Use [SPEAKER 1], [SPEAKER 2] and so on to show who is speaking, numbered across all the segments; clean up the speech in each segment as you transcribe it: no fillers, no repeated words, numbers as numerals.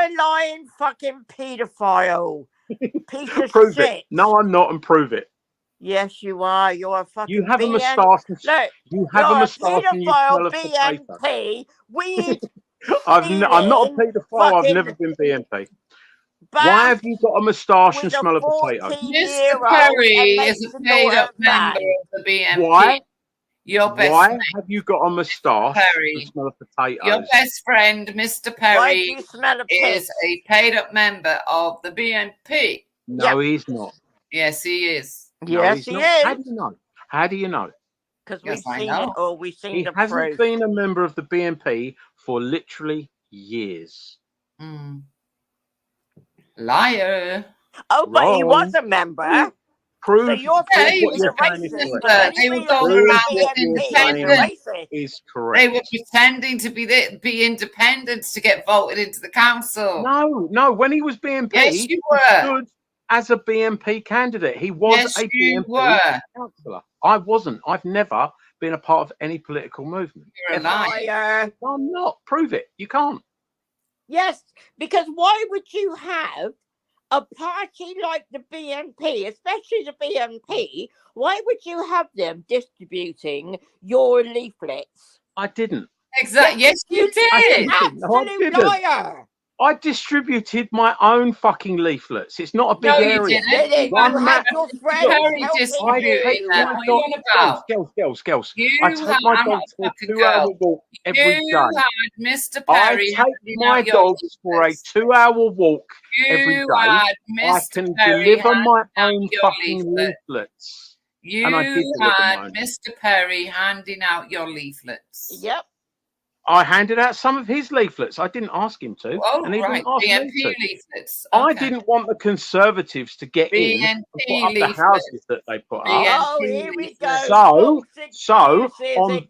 [SPEAKER 1] a lying fucking paedophile. Piece of
[SPEAKER 2] Prove
[SPEAKER 1] shit.
[SPEAKER 2] it. No, I'm not, and prove it.
[SPEAKER 1] Yes, you are. You're a fucking.
[SPEAKER 2] You have a
[SPEAKER 1] BN
[SPEAKER 2] moustache.
[SPEAKER 1] Look,
[SPEAKER 2] You have a moustache and you smell
[SPEAKER 1] paedophile
[SPEAKER 2] of potato.
[SPEAKER 1] BNP. Weed.
[SPEAKER 2] I'm not a
[SPEAKER 1] stealing,
[SPEAKER 2] paedophile. I've
[SPEAKER 1] fucking
[SPEAKER 2] never been BNP.
[SPEAKER 1] back
[SPEAKER 2] Why have you got a moustache and
[SPEAKER 1] with a
[SPEAKER 2] smell of potato?
[SPEAKER 1] 14-year-old
[SPEAKER 3] Mr. Perry
[SPEAKER 1] and
[SPEAKER 3] is
[SPEAKER 1] makes
[SPEAKER 3] a
[SPEAKER 1] the
[SPEAKER 3] paid
[SPEAKER 1] daughter
[SPEAKER 3] up member
[SPEAKER 1] bang.
[SPEAKER 3] of the BNP.
[SPEAKER 2] Why?
[SPEAKER 3] Your best
[SPEAKER 2] Why
[SPEAKER 3] friend,
[SPEAKER 2] have you got a moustache
[SPEAKER 3] Perry.
[SPEAKER 2] and smell of potatoes?
[SPEAKER 3] Your best friend, Mr.
[SPEAKER 1] Why do
[SPEAKER 3] Perry,
[SPEAKER 1] you smell a
[SPEAKER 3] is
[SPEAKER 1] piss?
[SPEAKER 3] a paid up member of the BNP.
[SPEAKER 2] No, he's not.
[SPEAKER 3] Yes, he is.
[SPEAKER 1] Yes, he
[SPEAKER 2] not.
[SPEAKER 1] is.
[SPEAKER 2] How do you know? How do you know?
[SPEAKER 1] Because
[SPEAKER 3] Yes,
[SPEAKER 1] we've
[SPEAKER 3] I
[SPEAKER 1] seen
[SPEAKER 3] know.
[SPEAKER 1] it all. We've seen
[SPEAKER 2] He
[SPEAKER 1] the
[SPEAKER 2] hasn't
[SPEAKER 1] proof.
[SPEAKER 2] been a member of the BNP for literally years.
[SPEAKER 3] Liar.
[SPEAKER 1] Oh, but he
[SPEAKER 2] Wrong.
[SPEAKER 1] was a member.
[SPEAKER 2] Prove,
[SPEAKER 1] So you're
[SPEAKER 3] Yeah,
[SPEAKER 1] saying
[SPEAKER 3] he
[SPEAKER 1] he's
[SPEAKER 3] was
[SPEAKER 1] a
[SPEAKER 3] a
[SPEAKER 1] racist.
[SPEAKER 3] member.
[SPEAKER 1] But
[SPEAKER 3] They were
[SPEAKER 1] anybody
[SPEAKER 3] going
[SPEAKER 1] who's
[SPEAKER 3] around
[SPEAKER 1] a
[SPEAKER 3] as
[SPEAKER 1] BNP is a
[SPEAKER 3] independent.
[SPEAKER 1] racist.
[SPEAKER 2] is correct.
[SPEAKER 3] They were pretending to be independent to get voted into the council.
[SPEAKER 2] No. When he was BNP,
[SPEAKER 3] Yes, you
[SPEAKER 2] he
[SPEAKER 3] were.
[SPEAKER 2] stood as a BNP candidate. He was
[SPEAKER 3] Yes,
[SPEAKER 2] a
[SPEAKER 3] you
[SPEAKER 2] BNP
[SPEAKER 3] were.
[SPEAKER 2] councillor. I wasn't. I've never been a part of any political movement.
[SPEAKER 3] You're a liar.
[SPEAKER 2] No, I'm not. Prove it. You can't.
[SPEAKER 1] Yes, because why would you have a party like the BNP, especially the BNP? Why would you have them distributing your leaflets?
[SPEAKER 2] I didn't.
[SPEAKER 3] Exactly. Yes, you did.
[SPEAKER 1] Absolute liar.
[SPEAKER 2] I distributed my own fucking leaflets. It's not a big
[SPEAKER 3] No, you
[SPEAKER 2] area.
[SPEAKER 3] didn't.
[SPEAKER 1] You had your friends
[SPEAKER 3] Perry
[SPEAKER 1] helping
[SPEAKER 3] distributing
[SPEAKER 1] you.
[SPEAKER 3] that. What are you on about?
[SPEAKER 2] Girls.
[SPEAKER 3] You
[SPEAKER 2] I take my
[SPEAKER 3] had-
[SPEAKER 2] dog
[SPEAKER 3] I'm
[SPEAKER 2] for
[SPEAKER 3] not
[SPEAKER 2] a
[SPEAKER 3] a
[SPEAKER 2] 2-hour
[SPEAKER 3] girl.
[SPEAKER 2] walk every day.
[SPEAKER 3] You had Mr.
[SPEAKER 2] I
[SPEAKER 3] Perry.
[SPEAKER 2] take
[SPEAKER 3] handing
[SPEAKER 2] my
[SPEAKER 3] out your
[SPEAKER 2] dogs for a
[SPEAKER 3] leaflets.
[SPEAKER 2] 2-hour walk every
[SPEAKER 3] You
[SPEAKER 2] day.
[SPEAKER 3] had
[SPEAKER 2] I
[SPEAKER 3] Mr.
[SPEAKER 2] can
[SPEAKER 3] Perry
[SPEAKER 2] deliver my
[SPEAKER 3] handing out
[SPEAKER 2] own
[SPEAKER 3] your
[SPEAKER 2] fucking
[SPEAKER 3] leaflets.
[SPEAKER 2] leaflets.
[SPEAKER 3] You
[SPEAKER 2] And I did deliver
[SPEAKER 3] had
[SPEAKER 2] mine.
[SPEAKER 3] Mr. Perry handing out your leaflets.
[SPEAKER 1] Yep.
[SPEAKER 2] I handed out some of his leaflets. I didn't ask him to.
[SPEAKER 3] Oh,
[SPEAKER 2] and he
[SPEAKER 3] right.
[SPEAKER 2] didn't ask
[SPEAKER 3] BNP
[SPEAKER 2] me to.
[SPEAKER 3] leaflets.
[SPEAKER 2] I
[SPEAKER 3] Okay.
[SPEAKER 2] didn't want the Conservatives to get in and
[SPEAKER 3] BNP
[SPEAKER 2] put up the
[SPEAKER 3] leaflets.
[SPEAKER 2] houses that they put up.
[SPEAKER 1] Oh, here we go.
[SPEAKER 2] So,
[SPEAKER 1] Excuses.
[SPEAKER 2] on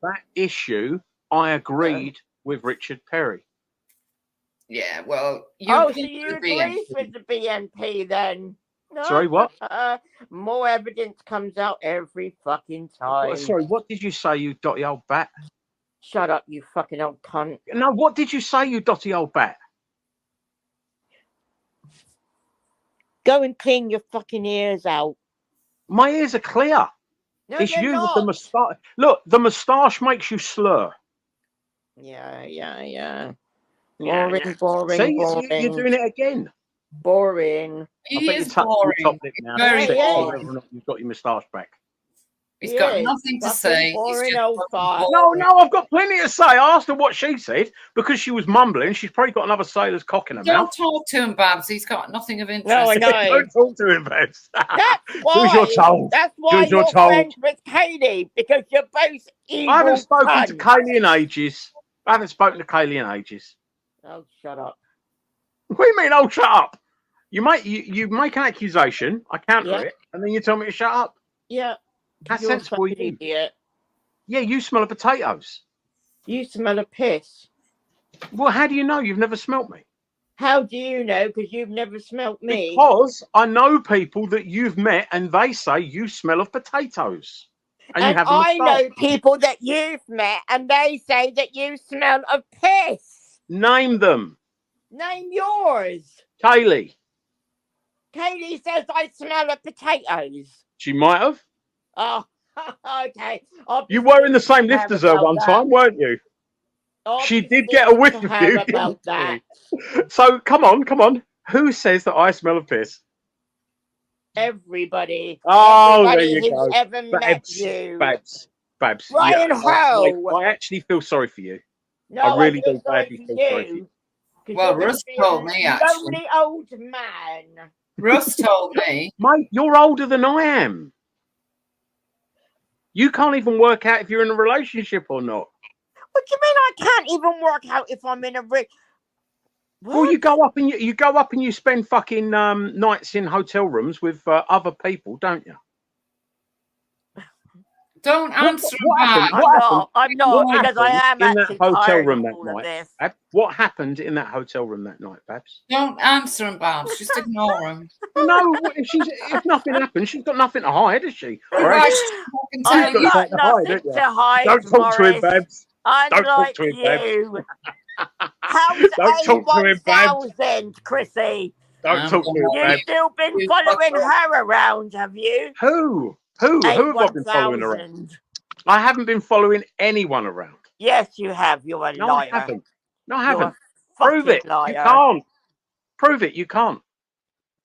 [SPEAKER 2] that issue, I agreed with Richard Perry.
[SPEAKER 3] Yeah, well,
[SPEAKER 1] so you agree with the BNP then? No,
[SPEAKER 2] Sorry, what?
[SPEAKER 1] More evidence comes out every fucking time.
[SPEAKER 2] Sorry, what did you say, you dotty old bat?
[SPEAKER 1] Shut up, you fucking old cunt.
[SPEAKER 2] No, what did you say, you dotty old bat?
[SPEAKER 1] Go and clean your fucking ears out.
[SPEAKER 2] My ears are clear.
[SPEAKER 1] No,
[SPEAKER 2] it's
[SPEAKER 1] they're
[SPEAKER 2] you
[SPEAKER 1] not.
[SPEAKER 2] with the moustache. Look, the moustache makes you slur.
[SPEAKER 1] Yeah.
[SPEAKER 2] Yeah.
[SPEAKER 1] Boring.
[SPEAKER 2] See, you're doing it again.
[SPEAKER 1] Boring.
[SPEAKER 3] He is boring. Very boring.
[SPEAKER 2] Whether or not you've got your moustache back.
[SPEAKER 3] He's got nothing to say.
[SPEAKER 1] Boring old fart.
[SPEAKER 2] No, I've got plenty to say. I asked her what she said because she was mumbling. She's probably got another sailor's cock in her
[SPEAKER 3] Don't
[SPEAKER 2] mouth.
[SPEAKER 3] talk to him, Babs. He's got nothing of interest.
[SPEAKER 1] No, I know.
[SPEAKER 2] Don't talk to him, Babs.
[SPEAKER 1] That's why.
[SPEAKER 2] Who's your told?
[SPEAKER 1] That's why you're friends with Katie, because you're both evil.
[SPEAKER 2] I haven't spoken
[SPEAKER 1] cunts.
[SPEAKER 2] to Kaylee in ages.
[SPEAKER 1] Oh, shut up.
[SPEAKER 2] What do you mean, oh, shut up? You make an accusation, I counter it, and then you tell me to shut up.
[SPEAKER 1] Yeah.
[SPEAKER 2] That's sensible. You
[SPEAKER 1] idiot.
[SPEAKER 2] Yeah, you smell of potatoes.
[SPEAKER 1] You smell of piss.
[SPEAKER 2] Well, how do you know? You've never smelt me.
[SPEAKER 1] How do you know? Because you've never smelt me.
[SPEAKER 2] Because I know people that you've met and they say you smell of potatoes. And you have
[SPEAKER 1] I know people that you've met and they say that you smell of piss.
[SPEAKER 2] Name them.
[SPEAKER 1] Name yours.
[SPEAKER 2] Kaylee.
[SPEAKER 1] Kaylee says I smell of potatoes.
[SPEAKER 2] She might have.
[SPEAKER 1] Oh, okay.
[SPEAKER 2] You were in the same lift as her one time, weren't you? She did get a whiff of you.
[SPEAKER 1] About that.
[SPEAKER 2] So come on. Who says that I smell of piss?
[SPEAKER 1] Everybody.
[SPEAKER 2] Oh,
[SPEAKER 1] Everybody
[SPEAKER 2] there you go.
[SPEAKER 1] Ever met you.
[SPEAKER 2] Babs.
[SPEAKER 1] Ryan Ho.
[SPEAKER 2] I actually feel sorry for you.
[SPEAKER 1] No,
[SPEAKER 2] I really
[SPEAKER 1] feel
[SPEAKER 2] do badly feel sorry for you.
[SPEAKER 3] Well, Russ told me, actually.
[SPEAKER 1] Lonely old man.
[SPEAKER 3] Russ told me.
[SPEAKER 2] Mate, you're older than I am. You can't even work out if you're in a relationship or not.
[SPEAKER 1] What do you mean I can't even work out if I'm in a
[SPEAKER 2] Well, you go up and you spend fucking nights in hotel rooms with other people, don't you?
[SPEAKER 3] Don't answer
[SPEAKER 2] that.
[SPEAKER 1] I'm not because I am
[SPEAKER 2] in that
[SPEAKER 1] actually
[SPEAKER 2] hotel room
[SPEAKER 1] of
[SPEAKER 2] that
[SPEAKER 1] all of
[SPEAKER 2] night.
[SPEAKER 1] this.
[SPEAKER 2] What happened in that hotel room that night, Babs?
[SPEAKER 3] Don't answer him, Babs. Just ignore him.
[SPEAKER 2] No, if nothing happens, she's got nothing to hide, has she?
[SPEAKER 3] Right.
[SPEAKER 1] I've got nothing to hide.
[SPEAKER 2] Don't talk to him, Babs.
[SPEAKER 1] Unlike
[SPEAKER 2] Don't talk to him,
[SPEAKER 1] you.
[SPEAKER 2] Babs.
[SPEAKER 1] how's
[SPEAKER 2] Don't talk to him, Babs.
[SPEAKER 1] A1000, Chrissy?
[SPEAKER 2] Don't talk to him,
[SPEAKER 1] You've
[SPEAKER 2] Babs.
[SPEAKER 1] still been following her around, have you?
[SPEAKER 2] Who have I been following around? I haven't been following anyone around.
[SPEAKER 1] Yes, you have. You're a
[SPEAKER 2] No,
[SPEAKER 1] liar.
[SPEAKER 2] I haven't. No, I haven't.
[SPEAKER 1] Prove
[SPEAKER 2] it.
[SPEAKER 1] Liar.
[SPEAKER 2] You can't. Prove it. You can't.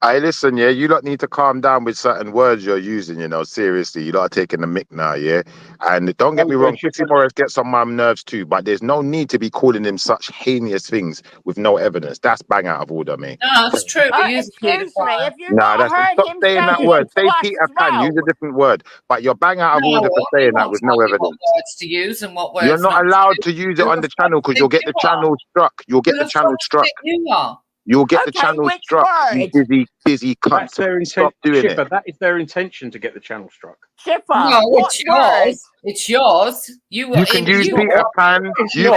[SPEAKER 4] Hey, listen, yeah, you lot need to calm down with certain words you're using, seriously. You lot are taking the mick now, yeah? And don't get me wrong, Chrissy Morris gets on my nerves too, but there's no need to be calling him such heinous things with no evidence. That's bang out of order, mate.
[SPEAKER 3] No, that's true.
[SPEAKER 1] Excuse me, if you've not heard
[SPEAKER 4] stop
[SPEAKER 1] him
[SPEAKER 4] saying that word. Say Peter Pan, use a different word. But you're bang out of order for saying that with no evidence.
[SPEAKER 3] What words to use and what words
[SPEAKER 4] you're not allowed to use it on the channel because you'll get the channel struck. You'll get the channel struck.
[SPEAKER 3] You are.
[SPEAKER 4] You'll get the channel struck, you busy cunt.
[SPEAKER 2] That's their intention. Schiffer, that is their intention to get the channel struck.
[SPEAKER 1] Schiffer,
[SPEAKER 3] no, it's yours. It's yours. You
[SPEAKER 4] can use Peter Pan. You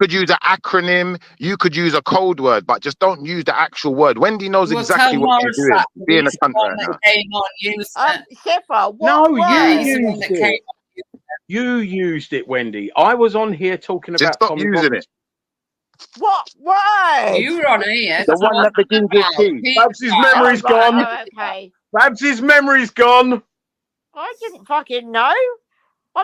[SPEAKER 4] could use an acronym. You could use a code word, but just don't use the actual word. Wendy knows exactly what she's doing. Being a cunt right now.
[SPEAKER 1] Schiffer,
[SPEAKER 2] you used it. You used it, Wendy. I was on here talking about.
[SPEAKER 4] Stop using it.
[SPEAKER 1] What word?
[SPEAKER 3] You were on here.
[SPEAKER 4] The one that begins with P.
[SPEAKER 2] Babs's memory's gone.
[SPEAKER 1] Okay.
[SPEAKER 2] Babs's memory's gone.
[SPEAKER 1] I didn't fucking know.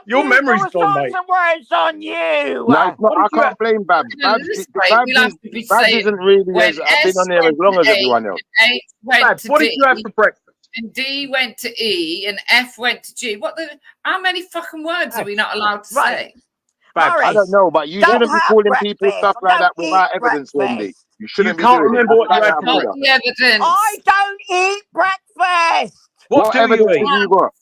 [SPEAKER 2] Your memory's gone, mate.
[SPEAKER 1] Some words on you.
[SPEAKER 4] No, I can't blame Babs. Babs isn't really as I've been on there as long as everyone else.
[SPEAKER 2] Babs, what did you have for breakfast?
[SPEAKER 3] And D went to E and F went to G. How many fucking words are we not allowed to say?
[SPEAKER 4] Babs, I don't know, but you shouldn't be calling people stuff like that without evidence, Wendy. You shouldn't be doing
[SPEAKER 2] remember what you had for
[SPEAKER 3] breakfast.
[SPEAKER 1] I don't eat breakfast.
[SPEAKER 4] What evidence have you got?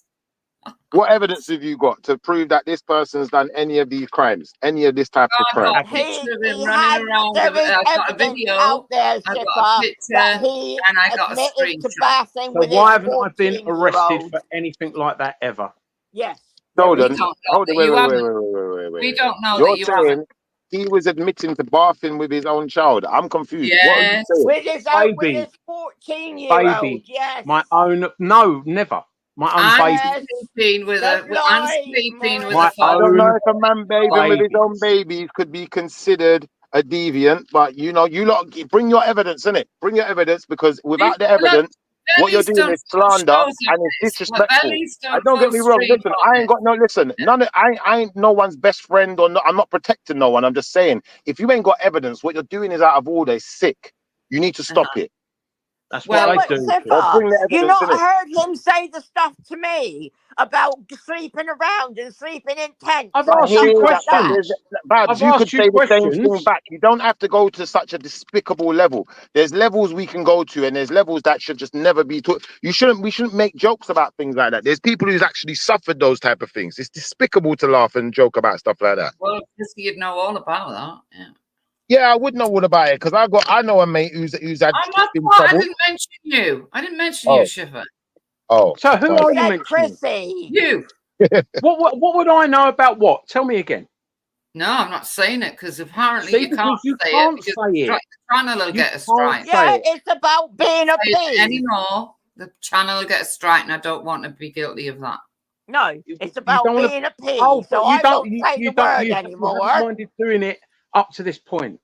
[SPEAKER 4] What evidence have you got to prove that this person's done any of these crimes, any of this type of crime?
[SPEAKER 3] I've got a picture of him running around. I've got a video
[SPEAKER 1] out there,
[SPEAKER 3] I've got a picture, and I got a screenshot.
[SPEAKER 2] So why haven't I been arrested for anything like that ever?
[SPEAKER 1] Yes.
[SPEAKER 4] Hold on. Wait.
[SPEAKER 3] We don't know
[SPEAKER 4] You're
[SPEAKER 3] that you
[SPEAKER 4] saying
[SPEAKER 3] haven't.
[SPEAKER 4] he was admitting to bathing with his own child. I'm confused.
[SPEAKER 3] Yes.
[SPEAKER 1] With his 14-year-old.
[SPEAKER 2] Baby.
[SPEAKER 1] Yes.
[SPEAKER 2] My own. No, never. My own baby.
[SPEAKER 3] I'm sleeping with a
[SPEAKER 4] I don't know if a man bathing with his own babies could be considered a deviant, but you lot bring your evidence, innit? Bring your evidence, because without the evidence, what you're doing is slander and it's disrespectful. Don't get me wrong. Listen, I ain't got no. Listen, I ain't no one's best friend, or no, I'm not protecting no one. I'm just saying, if you ain't got evidence, what you're doing is out of order. It's sick. You need to stop it.
[SPEAKER 2] That's what I do.
[SPEAKER 1] You not heard him say the stuff to me about sleeping around and sleeping in tents.
[SPEAKER 2] I've asked you questions.
[SPEAKER 4] Babs, you could say the same thing back. You don't have to go to such a despicable level. There's levels we can go to, and there's levels that should just never be taught. We shouldn't make jokes about things like that. There's people who's actually suffered those type of things. It's despicable to laugh and joke about stuff like that.
[SPEAKER 3] Well, you'd know all about that. Yeah.
[SPEAKER 4] Yeah, I would know all about it because I know a mate who's had.
[SPEAKER 3] I didn't mention you. I didn't mention you, Schiffer.
[SPEAKER 4] Oh,
[SPEAKER 2] so who are you mentioning?
[SPEAKER 1] Chrissy.
[SPEAKER 3] You.
[SPEAKER 2] What would I know about what? Tell me again.
[SPEAKER 3] No, I'm not saying it because apparently you can't say it. Because the channel will get a strike.
[SPEAKER 1] Yeah, it's about being a pig.
[SPEAKER 3] Anymore, the channel will get a strike, and I don't want to be guilty of that.
[SPEAKER 1] No, it's about being a pig. Oh, so I don't say the word anymore.
[SPEAKER 2] You haven't minded doing it up to this point.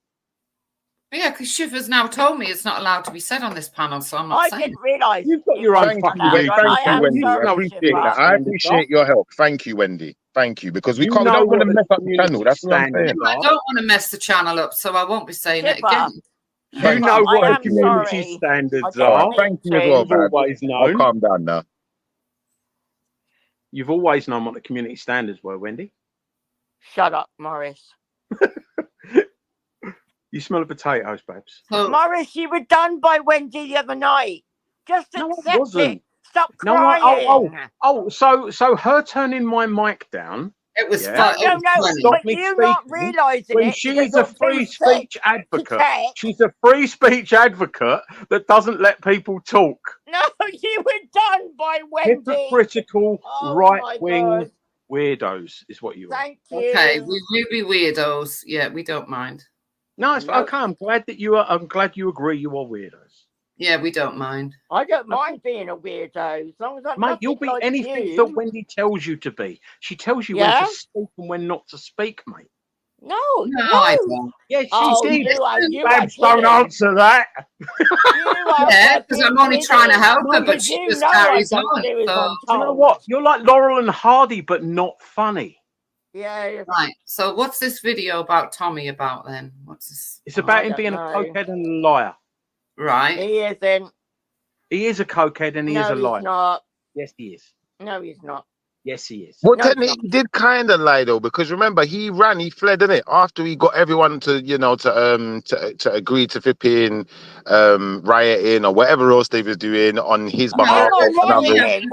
[SPEAKER 3] Yeah, because Schiffer's now told me it's not allowed to be said on this panel, so I'm not saying.
[SPEAKER 1] I didn't realise.
[SPEAKER 2] You've got your own fucking
[SPEAKER 4] Thank you, Wendy. I appreciate that. I appreciate your help. Thank you, Wendy. Thank you, because we don't want to mess up the channel. That's what I'm saying.
[SPEAKER 3] I don't want to mess the channel up, so I won't be saying it again.
[SPEAKER 2] You know what the community standards are.
[SPEAKER 4] Thank you as well,
[SPEAKER 2] You've always known.
[SPEAKER 4] I'll calm down now.
[SPEAKER 2] You've always known what the community standards were, Wendy.
[SPEAKER 1] Shut up, Morris.
[SPEAKER 2] You smell of potatoes, babes.
[SPEAKER 1] Morris, you were done by Wendy the other night. Just accept it. Stop crying.
[SPEAKER 2] So her turning my mic down.
[SPEAKER 3] It was
[SPEAKER 1] fun. No, but you not realising
[SPEAKER 2] when she's a free speech advocate. She's a free speech advocate that doesn't let people talk.
[SPEAKER 1] No, you were done by Wendy.
[SPEAKER 2] Hypocritical right-wing weirdos is what you are.
[SPEAKER 1] Thank you.
[SPEAKER 3] Okay, we will be weirdos. Yeah, we don't mind.
[SPEAKER 2] No, it's okay. I'm glad that you are. I'm glad you agree. You are weirdos.
[SPEAKER 3] Yeah, we don't mind.
[SPEAKER 1] I don't mind being a weirdo as long as I'm.
[SPEAKER 2] Mate, you'll be like anything that Wendy tells you to be. She tells you when to speak and when not to speak, mate.
[SPEAKER 1] No,
[SPEAKER 3] I don't.
[SPEAKER 2] Yes, she did.
[SPEAKER 1] Babs,
[SPEAKER 2] don't answer that.
[SPEAKER 3] Yeah, because I'm only trying to help her, but she just carries on.
[SPEAKER 2] Do you know what? You're like Laurel and Hardy, but not funny.
[SPEAKER 1] Yeah.
[SPEAKER 3] Right. So what's this video about Tommy about then? What's this?
[SPEAKER 2] It's about him being a cokehead and a liar.
[SPEAKER 3] Right.
[SPEAKER 1] He isn't.
[SPEAKER 2] He is a cokehead and he is a liar.
[SPEAKER 1] He's not.
[SPEAKER 2] Yes, he is.
[SPEAKER 1] No, he's not.
[SPEAKER 2] Yes, he is.
[SPEAKER 4] Well, technically, he did kind of lie though, because remember, he fled, didn't it? After he got everyone to, to agree to flipping, rioting or whatever else they was doing on his behalf.
[SPEAKER 1] What do you mean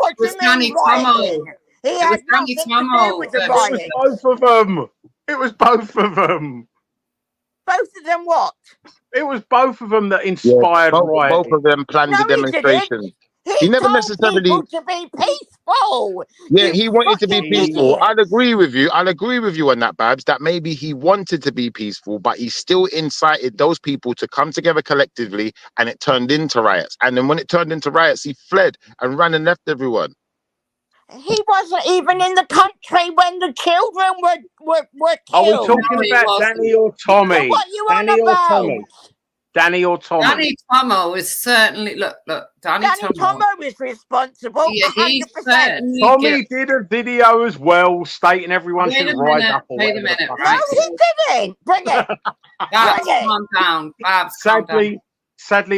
[SPEAKER 1] rioting? He had nothing to do with the rioting.
[SPEAKER 2] It was both of them. It was both of them.
[SPEAKER 1] Both of them what?
[SPEAKER 2] It was both of them that inspired rioting.
[SPEAKER 4] Both of them planned the demonstration. He never necessarily
[SPEAKER 1] people to be peaceful.
[SPEAKER 4] Yeah, he wanted to be peaceful. I'll agree with you on that, Babs, that maybe he wanted to be peaceful, but he still incited those people to come together collectively, and it turned into riots. And then when it turned into riots, he fled and ran and left everyone.
[SPEAKER 1] He wasn't even in the country when the children were killed.
[SPEAKER 2] Are we talking about Danny or Tommy?
[SPEAKER 1] So what you
[SPEAKER 2] Danny
[SPEAKER 1] on
[SPEAKER 2] or
[SPEAKER 1] about?
[SPEAKER 2] Tommy? Danny or Tommy?
[SPEAKER 3] Danny Tomo is certainly look. Danny
[SPEAKER 1] Tomo is responsible.
[SPEAKER 3] Yeah, he's
[SPEAKER 1] 100%.
[SPEAKER 2] Tommy did a video as well, stating everyone should rise up.
[SPEAKER 3] Wait a minute,
[SPEAKER 1] No,
[SPEAKER 3] right?
[SPEAKER 1] he didn't. Bring it.
[SPEAKER 3] Babs, calm down. Babs,
[SPEAKER 2] Sadly,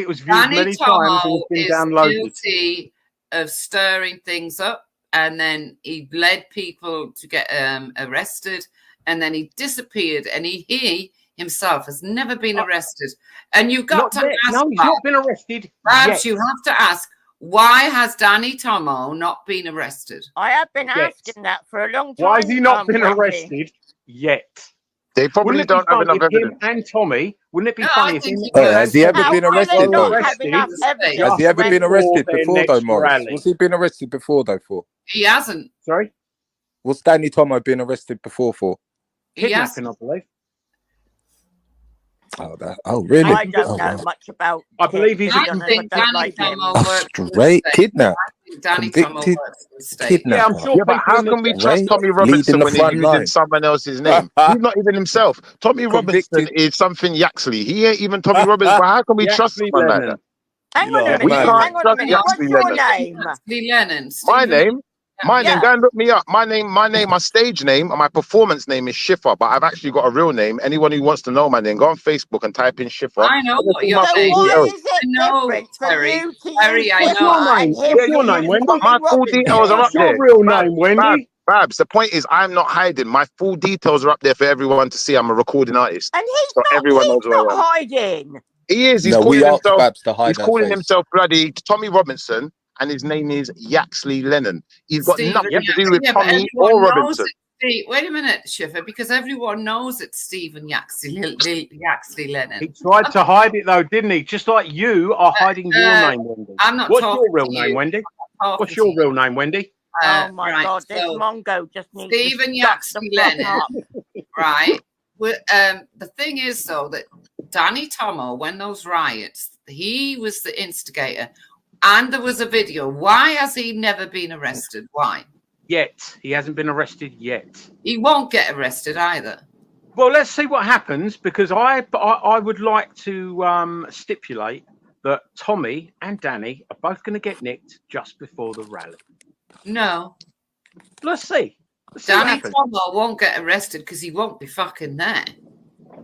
[SPEAKER 2] it was viewed
[SPEAKER 3] Danny
[SPEAKER 2] many
[SPEAKER 3] Tomo
[SPEAKER 2] times and it's been
[SPEAKER 3] is
[SPEAKER 2] downloaded.
[SPEAKER 3] guilty of stirring things up, and then he led people to get arrested, and then he disappeared, and he himself has never been arrested. And you've got to ask.
[SPEAKER 2] No, he's not been arrested.
[SPEAKER 3] Perhaps you have to ask, why has Danny Tomo not been arrested?
[SPEAKER 1] I have been asking that for a long time.
[SPEAKER 2] Why has he not been arrested yet?
[SPEAKER 4] They probably don't have enough evidence.
[SPEAKER 2] And Tommy, wouldn't it be funny if
[SPEAKER 5] has he ever been arrested though? Has he ever been arrested before though, Morris? Was he been arrested before though for?
[SPEAKER 3] He hasn't.
[SPEAKER 2] Sorry?
[SPEAKER 5] Was Danny Tomo been arrested before for?
[SPEAKER 2] Kidnapping, I believe.
[SPEAKER 5] Oh, really?
[SPEAKER 1] I don't know much about.
[SPEAKER 2] I believe he's
[SPEAKER 5] straight kidnap. Convicted kidnap.
[SPEAKER 4] Yeah, I'm sure. But how can we trust Tommy Robinson when he's using someone else's name? He's not even himself. Tommy Robinson is something Yaxley. He ain't even Tommy Robinson. But how can we trust someone like that?
[SPEAKER 1] Hang on a minute. Hang on a minute. What's your name?
[SPEAKER 4] My name. My name, go and look me up. My stage name and my performance name is Schiffer, but I've actually got a real name. Anyone who wants to know my name, go on Facebook and type in Schiffer.
[SPEAKER 3] I know what you're saying.
[SPEAKER 1] Why is it different for you to use
[SPEAKER 3] I know.
[SPEAKER 2] What's your name, Wendy?
[SPEAKER 4] My full details are up there.
[SPEAKER 2] What's your real name, Wendy?
[SPEAKER 4] Babs, the point is, I'm not hiding. My full details are up there for everyone to see. I'm a recording artist.
[SPEAKER 1] And he's not hiding.
[SPEAKER 4] He is. He's calling himself bloody Tommy Robinson. And his name is Yaxley Lennon. He's got nothing to do with Tommy or Robinson.
[SPEAKER 3] Wait a minute, Schiffer, because everyone knows it's Stephen Yaxley Lennon.
[SPEAKER 2] He tried to hide it though, didn't he? Just like you are hiding your name, Wendy.
[SPEAKER 3] I'm not.
[SPEAKER 2] What's your real name, Wendy? What's your real name, Wendy?
[SPEAKER 1] Oh my God, this Mongo just needs
[SPEAKER 3] Stephen Yaxley Lennon. Right. The thing is, though, that Danny Tomo, when those riots, he was the instigator. And there was a video. Why has he never been arrested? Why?
[SPEAKER 2] Yet. He hasn't been arrested yet.
[SPEAKER 3] He won't get arrested either.
[SPEAKER 2] Well, let's see what happens, because I would like to stipulate that Tommy and Danny are both going to get nicked just before the rally.
[SPEAKER 3] No.
[SPEAKER 2] Let's see.
[SPEAKER 3] Danny Tomo won't get arrested because he won't be fucking there.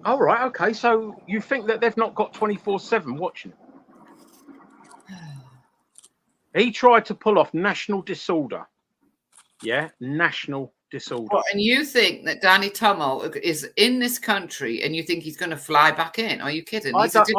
[SPEAKER 2] All right, okay. So you think that they've not got 24/7 watching? He tried to pull off national disorder. Yeah, national disorder.
[SPEAKER 3] And you think that Danny Tomo is in this country and you think he's going to fly back in? Are you kidding?
[SPEAKER 2] I don't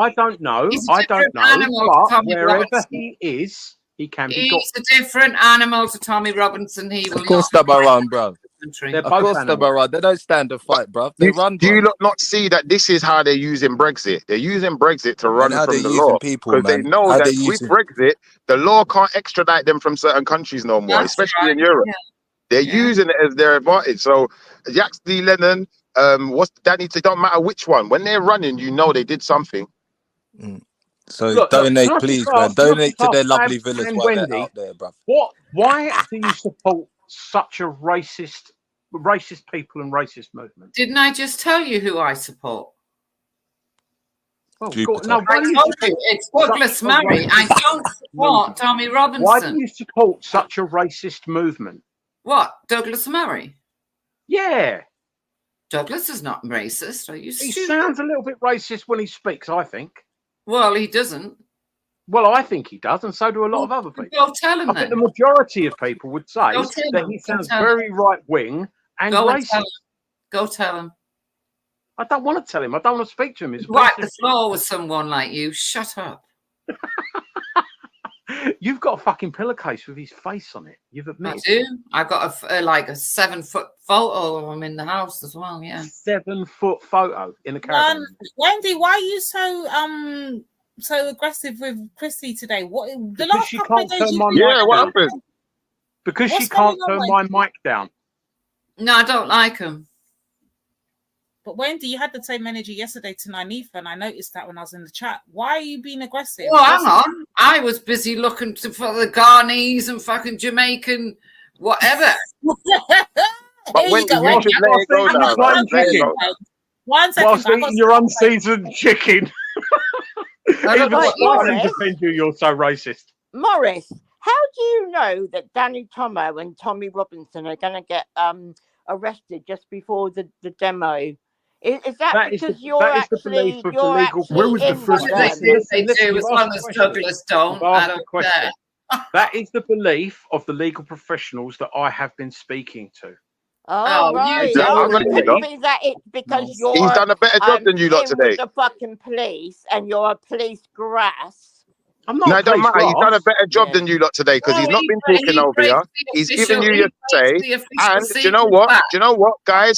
[SPEAKER 2] know. I don't know. But wherever he is, he can be got.
[SPEAKER 3] He's a different animal to Tommy Robinson. He will
[SPEAKER 5] of course they're run, bro.
[SPEAKER 2] They're both animals.
[SPEAKER 5] They don't stand a fight, bro. They run.
[SPEAKER 4] Do you not see that this is how they're using Brexit? They're using Brexit to run from the law because they know that with Brexit, the law can't extradite them from certain countries no more, especially in Europe. Yeah. They're using it as their advantage. So, Yaxley Lennon, what's Danny? It don't matter which one. When they're running, you know they did something.
[SPEAKER 5] So donate, please, man. Donate to their lovely villas while they're out there, bro.
[SPEAKER 2] Why do you support such a racist racist people and racist movements.
[SPEAKER 3] Didn't I just tell you who I support?
[SPEAKER 2] Well,
[SPEAKER 3] I told you, it's Douglas Murray. I don't support Tommy Robinson.
[SPEAKER 2] Why do you support such a racist movement?
[SPEAKER 3] What, Douglas Murray?
[SPEAKER 2] Yeah.
[SPEAKER 3] Douglas is not racist. Are you
[SPEAKER 2] He
[SPEAKER 3] stupid?
[SPEAKER 2] sounds a little bit racist when he speaks, I think.
[SPEAKER 3] Well, he doesn't.
[SPEAKER 2] Well, I think he does, and so do a lot of other people.
[SPEAKER 3] Go tell him
[SPEAKER 2] I think
[SPEAKER 3] then.
[SPEAKER 2] the majority of people would say
[SPEAKER 3] Go tell
[SPEAKER 2] that
[SPEAKER 3] him.
[SPEAKER 2] he
[SPEAKER 3] Go
[SPEAKER 2] sounds
[SPEAKER 3] tell
[SPEAKER 2] very right-wing and
[SPEAKER 3] Go and
[SPEAKER 2] racist.
[SPEAKER 3] tell him. Go tell him.
[SPEAKER 2] I don't want to tell him. I don't want to speak to him. It's
[SPEAKER 3] Wipe the floor with someone like you. Shut up.
[SPEAKER 2] You've got a fucking pillowcase with his face on it. You've admitted.
[SPEAKER 3] I do. I got a 7 foot photo of him in the house as well. Yeah.
[SPEAKER 2] 7 foot photo in the caravan.
[SPEAKER 6] Wendy, why are you so aggressive with Chrissy today? What the
[SPEAKER 2] Because
[SPEAKER 6] last
[SPEAKER 2] she
[SPEAKER 6] couple
[SPEAKER 2] can't
[SPEAKER 6] of days?
[SPEAKER 2] turn my
[SPEAKER 6] You've
[SPEAKER 2] mic
[SPEAKER 6] been-
[SPEAKER 4] what
[SPEAKER 2] down.
[SPEAKER 4] happened?
[SPEAKER 2] Because
[SPEAKER 6] What's
[SPEAKER 2] she can't
[SPEAKER 6] going on,
[SPEAKER 2] turn my
[SPEAKER 6] Wendy?
[SPEAKER 2] mic down.
[SPEAKER 3] No, I don't like him.
[SPEAKER 6] But Wendy, you had the same energy yesterday to Nanifa, and I noticed that when I was in the chat. Why are you being aggressive?
[SPEAKER 3] Well, hang on. I was busy looking for the Ghanese and fucking Jamaican, whatever.
[SPEAKER 4] But
[SPEAKER 6] Here
[SPEAKER 4] when
[SPEAKER 6] you go,
[SPEAKER 4] you
[SPEAKER 6] Wendy.
[SPEAKER 4] should let it go
[SPEAKER 2] I'm
[SPEAKER 4] down.
[SPEAKER 2] not
[SPEAKER 4] Let it
[SPEAKER 2] chicken.
[SPEAKER 4] go.
[SPEAKER 6] 1 second.
[SPEAKER 2] Whilst
[SPEAKER 6] I've got
[SPEAKER 2] eating your
[SPEAKER 6] something to say.
[SPEAKER 2] unseasoned chicken.
[SPEAKER 3] I don't
[SPEAKER 2] Even
[SPEAKER 3] know
[SPEAKER 2] I
[SPEAKER 3] what
[SPEAKER 1] Morris.
[SPEAKER 2] didn't defend you. You're so racist.
[SPEAKER 1] Morris, how do you know that Danny Tomo and Tommy Robinson are going to get arrested just before the demo? Is that
[SPEAKER 2] That is
[SPEAKER 1] because
[SPEAKER 2] the-
[SPEAKER 1] you're
[SPEAKER 2] that is the
[SPEAKER 1] actually
[SPEAKER 2] belief of the
[SPEAKER 1] you're
[SPEAKER 2] legal-
[SPEAKER 1] actually
[SPEAKER 2] Where was the
[SPEAKER 1] in
[SPEAKER 2] first
[SPEAKER 1] with
[SPEAKER 3] They
[SPEAKER 2] person?
[SPEAKER 1] them?
[SPEAKER 3] do, they
[SPEAKER 2] Listen,
[SPEAKER 3] do.
[SPEAKER 2] you've
[SPEAKER 3] As
[SPEAKER 2] asked
[SPEAKER 3] long
[SPEAKER 2] the
[SPEAKER 3] as
[SPEAKER 2] question.
[SPEAKER 3] Douglas don't,
[SPEAKER 2] You've
[SPEAKER 3] I
[SPEAKER 2] asked the
[SPEAKER 3] don't
[SPEAKER 2] question.
[SPEAKER 3] care.
[SPEAKER 2] That is the belief of the legal professionals that I have been speaking to.
[SPEAKER 1] Oh,
[SPEAKER 3] Oh,
[SPEAKER 1] right.
[SPEAKER 3] you
[SPEAKER 4] Yeah,
[SPEAKER 1] Oh,
[SPEAKER 4] I'm
[SPEAKER 1] it
[SPEAKER 4] gonna
[SPEAKER 1] could
[SPEAKER 4] go.
[SPEAKER 1] be that it's because
[SPEAKER 3] Nice.
[SPEAKER 1] you're
[SPEAKER 4] He's done a better job than you lot
[SPEAKER 1] in
[SPEAKER 4] today.
[SPEAKER 1] with the fucking police and you're a police grass.
[SPEAKER 2] I'm not
[SPEAKER 4] No,
[SPEAKER 2] a
[SPEAKER 4] it don't
[SPEAKER 2] police
[SPEAKER 4] matter. He's done a
[SPEAKER 2] grass.
[SPEAKER 4] better job
[SPEAKER 1] Yeah.
[SPEAKER 4] than you lot today because he's not been talking over
[SPEAKER 3] breaks
[SPEAKER 4] you.
[SPEAKER 3] the
[SPEAKER 4] He's
[SPEAKER 3] official-
[SPEAKER 4] giving you
[SPEAKER 3] he
[SPEAKER 4] your
[SPEAKER 3] breaks
[SPEAKER 4] say.
[SPEAKER 3] the official
[SPEAKER 4] And do you know
[SPEAKER 3] secret
[SPEAKER 4] what?
[SPEAKER 3] back.
[SPEAKER 4] Do you know what, guys?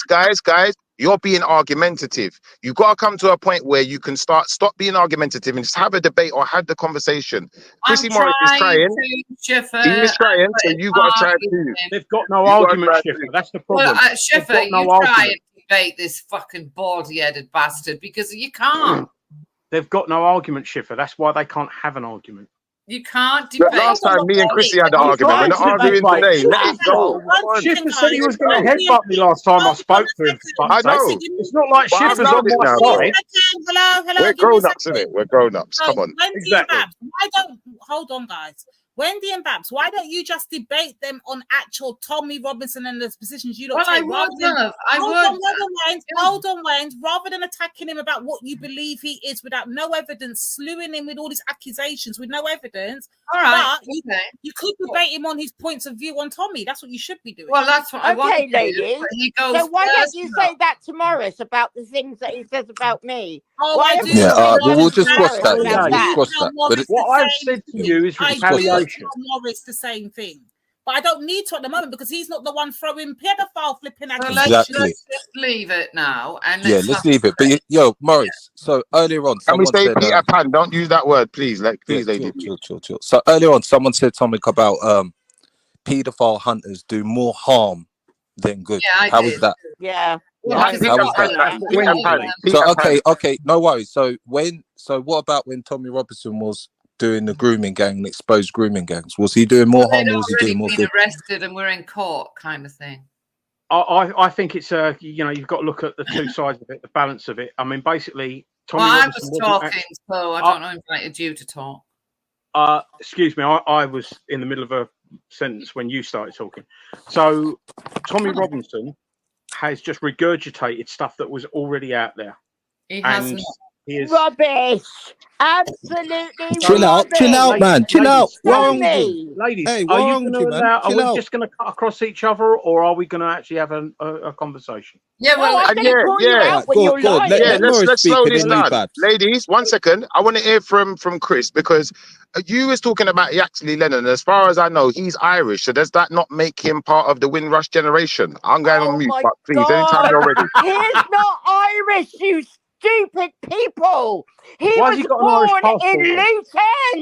[SPEAKER 4] You're being argumentative. You got to come to a point where you can stop being argumentative and just have a debate or have the conversation. Chrissy Morris is trying.
[SPEAKER 3] Schiffer.
[SPEAKER 4] He is trying, so you got to try too.
[SPEAKER 2] They've got no
[SPEAKER 4] You gotta
[SPEAKER 2] argument,
[SPEAKER 4] try
[SPEAKER 2] Schiffer.
[SPEAKER 4] to-
[SPEAKER 2] That's the
[SPEAKER 3] Well,
[SPEAKER 2] problem.
[SPEAKER 3] Schiffer,
[SPEAKER 2] got no
[SPEAKER 3] you try
[SPEAKER 2] argument.
[SPEAKER 3] and debate this fucking baldy-headed bastard because you can't.
[SPEAKER 2] They've got no argument, Schiffer. That's why they can't have an argument.
[SPEAKER 3] You can't
[SPEAKER 4] Look,
[SPEAKER 3] debate.
[SPEAKER 4] last time me and Chrissy had the
[SPEAKER 1] I'm
[SPEAKER 4] argument. We're not
[SPEAKER 1] trying to
[SPEAKER 4] arguing
[SPEAKER 1] debate
[SPEAKER 4] today. Let
[SPEAKER 1] that.
[SPEAKER 4] it go.
[SPEAKER 6] One
[SPEAKER 4] Come on.
[SPEAKER 6] second,
[SPEAKER 2] Schiffer said he
[SPEAKER 6] guys.
[SPEAKER 2] was going to
[SPEAKER 6] Wendy,
[SPEAKER 2] headbutt me last time I
[SPEAKER 6] hold
[SPEAKER 2] spoke
[SPEAKER 6] on
[SPEAKER 2] to
[SPEAKER 6] a
[SPEAKER 2] him.
[SPEAKER 6] second.
[SPEAKER 4] I know.
[SPEAKER 6] Listen, give me-
[SPEAKER 2] It's not like
[SPEAKER 4] But I've
[SPEAKER 2] Schiffer's
[SPEAKER 4] allowed
[SPEAKER 2] on
[SPEAKER 4] it
[SPEAKER 2] my
[SPEAKER 4] now,
[SPEAKER 6] give me
[SPEAKER 4] bro.
[SPEAKER 6] a
[SPEAKER 2] side.
[SPEAKER 6] second. Hello,
[SPEAKER 4] We're
[SPEAKER 6] give me a
[SPEAKER 4] grown ups,
[SPEAKER 6] second.
[SPEAKER 4] innit? We're grown ups.
[SPEAKER 6] So,
[SPEAKER 4] Come on.
[SPEAKER 6] Wendy
[SPEAKER 2] Exactly.
[SPEAKER 6] and Babs, why don't hold on, guys? Wendy and Babs, why don't you just debate them on actual Tommy Robinson and the positions you don't
[SPEAKER 3] Well, I
[SPEAKER 6] take?
[SPEAKER 3] would
[SPEAKER 6] rather than-
[SPEAKER 3] have. I
[SPEAKER 6] Hold
[SPEAKER 3] would.
[SPEAKER 6] on, Wayne. Rather than attacking him about what you believe he is without no evidence, slewing him with all these accusations with no evidence,
[SPEAKER 3] All right.
[SPEAKER 6] but
[SPEAKER 3] Okay.
[SPEAKER 6] you could debate him on his points of view on Tommy. That's what you should be doing.
[SPEAKER 3] Well, that's what I want
[SPEAKER 1] Okay,
[SPEAKER 3] to do.
[SPEAKER 1] ladies.
[SPEAKER 3] But he goes
[SPEAKER 1] So why don't you
[SPEAKER 3] personal.
[SPEAKER 1] say that to Morris about the things that he says about me?
[SPEAKER 6] Oh,
[SPEAKER 1] Why
[SPEAKER 6] I
[SPEAKER 1] don't
[SPEAKER 6] do.
[SPEAKER 1] you
[SPEAKER 5] Yeah,
[SPEAKER 1] say
[SPEAKER 5] well, we'll
[SPEAKER 1] to
[SPEAKER 5] just
[SPEAKER 1] Morris
[SPEAKER 5] squash that.
[SPEAKER 1] about
[SPEAKER 5] Yeah, we'll
[SPEAKER 1] that?
[SPEAKER 5] squash that. But
[SPEAKER 2] What I've said to you is
[SPEAKER 6] I
[SPEAKER 2] retaliation.
[SPEAKER 6] do tell Morris the same thing. But I don't need to at the moment because he's not the one throwing pedophile flipping
[SPEAKER 3] So
[SPEAKER 6] accusations.
[SPEAKER 5] Exactly.
[SPEAKER 3] let's just leave it now. And
[SPEAKER 5] yeah, let's leave it. But yo, Morris. So earlier on,
[SPEAKER 4] Can we
[SPEAKER 5] someone
[SPEAKER 4] say
[SPEAKER 5] said,
[SPEAKER 4] Peter Pan? Don't use that word, please. Please,
[SPEAKER 5] yeah,
[SPEAKER 4] lady.
[SPEAKER 5] chill. So earlier on, someone said something about paedophile hunters do more harm than good.
[SPEAKER 3] Yeah, I
[SPEAKER 5] How
[SPEAKER 3] did.
[SPEAKER 5] is that?
[SPEAKER 1] Yeah.
[SPEAKER 3] Well,
[SPEAKER 1] Yeah,
[SPEAKER 3] because
[SPEAKER 5] How
[SPEAKER 3] he
[SPEAKER 5] is
[SPEAKER 3] got
[SPEAKER 5] that?
[SPEAKER 3] that.
[SPEAKER 4] Peter Pan. Peter
[SPEAKER 5] So
[SPEAKER 4] Pan.
[SPEAKER 5] okay, no worries. So what about when Tommy Robinson was doing the grooming gang and exposed grooming gangs? Was he doing more harm
[SPEAKER 3] They'd
[SPEAKER 5] or was he
[SPEAKER 3] already
[SPEAKER 5] doing more
[SPEAKER 3] been
[SPEAKER 5] good?
[SPEAKER 3] arrested and we're in court, kind of thing.
[SPEAKER 2] I think it's you've got to look at the two sides of it, the balance of it. I mean, basically, Tommy
[SPEAKER 3] Well, I
[SPEAKER 2] Robinson
[SPEAKER 3] was
[SPEAKER 2] wasn't
[SPEAKER 3] talking, so I don't know. Invited you to talk.
[SPEAKER 2] excuse me, I was in the middle of a sentence when you started talking. So Tommy Robinson has just regurgitated stuff that was already out there.
[SPEAKER 3] He has
[SPEAKER 2] And
[SPEAKER 3] not.
[SPEAKER 2] he is
[SPEAKER 1] Rubbish. Absolutely
[SPEAKER 5] Chill out, man. Chill out. What's wrong with you?
[SPEAKER 1] me.
[SPEAKER 2] Ladies,
[SPEAKER 5] Hey,
[SPEAKER 2] are
[SPEAKER 5] what's
[SPEAKER 2] you
[SPEAKER 5] wrong
[SPEAKER 2] going
[SPEAKER 5] with
[SPEAKER 2] to
[SPEAKER 5] you, man?
[SPEAKER 2] allow? Are
[SPEAKER 5] Chill
[SPEAKER 2] we
[SPEAKER 5] out.
[SPEAKER 2] just going to cut across each other, or are we going to actually have a conversation?
[SPEAKER 3] Yeah,
[SPEAKER 1] Well,
[SPEAKER 3] well,
[SPEAKER 1] I'm going to call you
[SPEAKER 4] yeah.
[SPEAKER 1] out when
[SPEAKER 5] Go-
[SPEAKER 1] you're
[SPEAKER 5] go on,
[SPEAKER 1] lying.
[SPEAKER 5] let-
[SPEAKER 4] Yeah,
[SPEAKER 5] let Morris
[SPEAKER 4] let's
[SPEAKER 5] speak
[SPEAKER 4] slow
[SPEAKER 5] and
[SPEAKER 4] this
[SPEAKER 5] then you,
[SPEAKER 4] down.
[SPEAKER 5] Babs.
[SPEAKER 4] Ladies, 1 second. I want to hear from Chris because you was talking about Yaxley Lennon. As far as I know, he's Irish. So does that not make him part of the Windrush generation? I'm going on mute,
[SPEAKER 1] my
[SPEAKER 4] but please, anytime
[SPEAKER 1] God.
[SPEAKER 4] you're ready.
[SPEAKER 1] He's not Irish, you stupid people. He
[SPEAKER 2] Why has
[SPEAKER 1] was
[SPEAKER 2] he got an Irish
[SPEAKER 1] born
[SPEAKER 2] passport
[SPEAKER 1] in
[SPEAKER 2] then?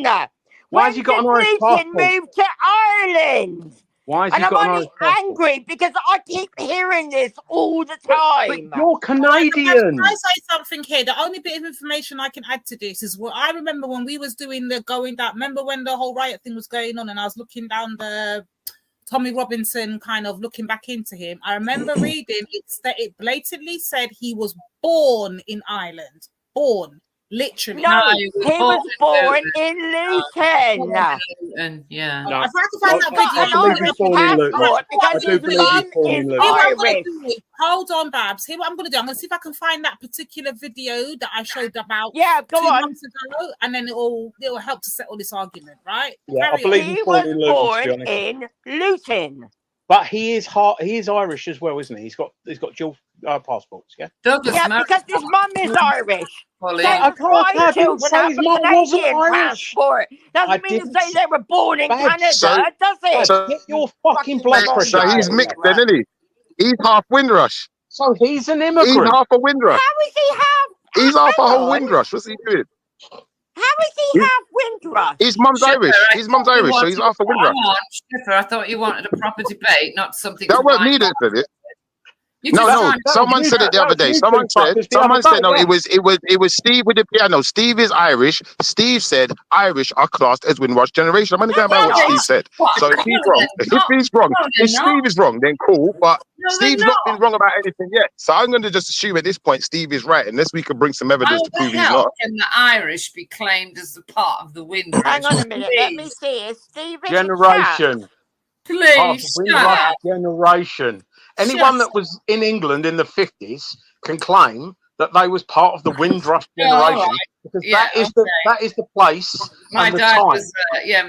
[SPEAKER 1] Luton.
[SPEAKER 2] Why
[SPEAKER 1] When
[SPEAKER 2] has he got
[SPEAKER 1] did
[SPEAKER 2] an Irish
[SPEAKER 1] Luton
[SPEAKER 2] passport?
[SPEAKER 1] move to Ireland?
[SPEAKER 2] Why has
[SPEAKER 1] And
[SPEAKER 2] he
[SPEAKER 1] I'm
[SPEAKER 2] got an
[SPEAKER 1] only
[SPEAKER 2] Irish passport?
[SPEAKER 1] angry because I keep hearing this all the
[SPEAKER 2] But
[SPEAKER 1] time.
[SPEAKER 2] you're Canadian.
[SPEAKER 6] Can I say something here? The only bit of information I can add to this is what I remember when we was doing the going down. Remember when the whole riot thing was going on, and I was looking down the Tommy Robinson kind of looking back into him, I remember reading it blatantly said he was born in Ireland. Born. Literally.
[SPEAKER 1] No, he was born in Luton.
[SPEAKER 3] Yeah.
[SPEAKER 6] No, if I can find that video,
[SPEAKER 1] an Irish passport because his mum is Irish.
[SPEAKER 6] Hold on, Babs. Here, what I'm going to do. I'm going to see if I can find that particular video that I showed about 2 months ago, and then it will help to settle this argument, right?
[SPEAKER 2] Yeah, I believe
[SPEAKER 1] he was born in Luton.
[SPEAKER 2] But he is Irish as well, isn't he? He's got dual passports, yeah.
[SPEAKER 1] Yeah, because his mum is Irish.
[SPEAKER 2] They were
[SPEAKER 1] five children have a Canadian passport. Doesn't mean to say they were born in Canada, does it?
[SPEAKER 4] So
[SPEAKER 2] get your fucking blood pressure.
[SPEAKER 4] So he's mixed then, isn't he? He's half Windrush.
[SPEAKER 2] So he's an immigrant.
[SPEAKER 4] He's half a Windrush.
[SPEAKER 1] How is he half?
[SPEAKER 4] He's half a whole Windrush. What's he doing?
[SPEAKER 1] How is he half Windrush?
[SPEAKER 4] His mum's Irish. His mum's Irish, so he's half a Windrush.
[SPEAKER 3] I thought you wanted a proper debate, not something.
[SPEAKER 4] That wasn't me that said it. No. Someone said it the other day. Someone said no. It was Steve with the piano. Steve is Irish. Steve said Irish are classed as Windrush generation. I'm only going by what Steve said. So if he's wrong, if Steve is wrong, then cool. But Steve's not been wrong about anything yet. So I'm going to just assume at this point Steve is right, unless we can bring some evidence to prove he's not.
[SPEAKER 3] How can the Irish be claimed as a part of the Windrush?
[SPEAKER 1] Hang on a minute. Let me see. Is Steve in
[SPEAKER 2] generation?
[SPEAKER 3] Please,
[SPEAKER 2] Windrush generation. Anyone that was in England in the 50s can claim that they was part of the Windrush generation because that is the place.
[SPEAKER 3] My
[SPEAKER 2] and the
[SPEAKER 3] dad
[SPEAKER 2] time.
[SPEAKER 3] was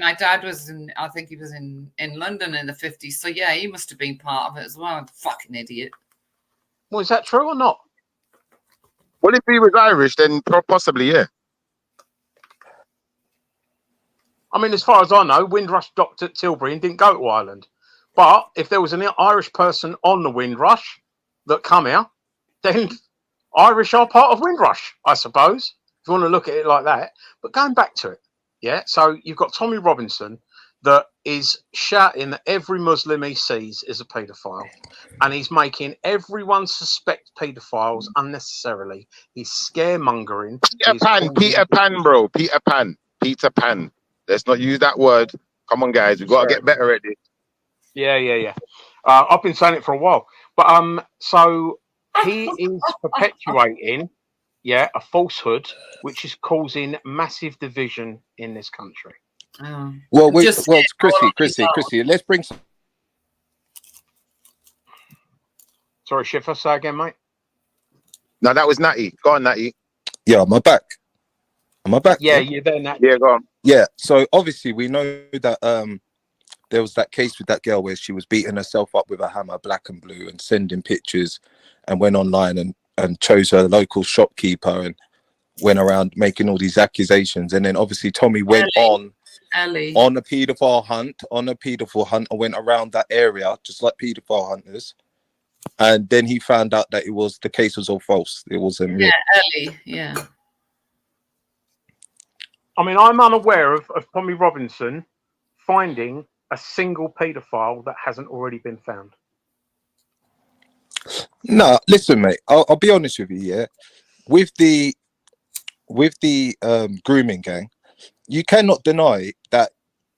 [SPEAKER 3] my dad was in. I think he was in London in the 50s. So yeah, he must have been part of it as well. Fucking idiot.
[SPEAKER 2] Well, is that true or not?
[SPEAKER 4] Well, if he was Irish, then possibly, yeah.
[SPEAKER 2] I mean, as far as I know, Windrush docked at Tilbury and didn't go to Ireland. But if there was an Irish person on the Windrush that come here, then Irish are part of Windrush, I suppose, if you want to look at it like that. But going back to it, yeah, so you've got Tommy Robinson that is shouting that every Muslim he sees is a paedophile, and he's making everyone suspect paedophiles unnecessarily. He's scaremongering.
[SPEAKER 4] Peter Pan, bro. Peter Pan. Let's not use that word. Come on, guys. We've got to get better at this.
[SPEAKER 2] Yeah. I've been saying it for a while. But so he is perpetuating, a falsehood, which is causing massive division in this country.
[SPEAKER 5] Chrisy, let's bring some.
[SPEAKER 2] Sorry, Schiffer, say again, mate.
[SPEAKER 4] No, that was Natty. Go on, Natty.
[SPEAKER 5] Yeah, am I back?
[SPEAKER 2] Yeah, you're there, Natty.
[SPEAKER 4] Yeah, go on.
[SPEAKER 5] Yeah, so obviously we know that there was that case with that girl where she was beating herself up with a hammer, black and blue, and sending pictures, and went online and chose her local shopkeeper and went around making all these accusations. And then obviously Tommy went on a paedophile hunt, and went around that area just like paedophile hunters. And then he found out that the case was all false. It wasn't real.
[SPEAKER 3] Ellie, yeah.
[SPEAKER 2] I mean, I'm unaware of Tommy Robinson finding a single paedophile that hasn't already been found.
[SPEAKER 5] No, listen, mate. I'll be honest with you. Yeah, with the grooming gang, you cannot deny that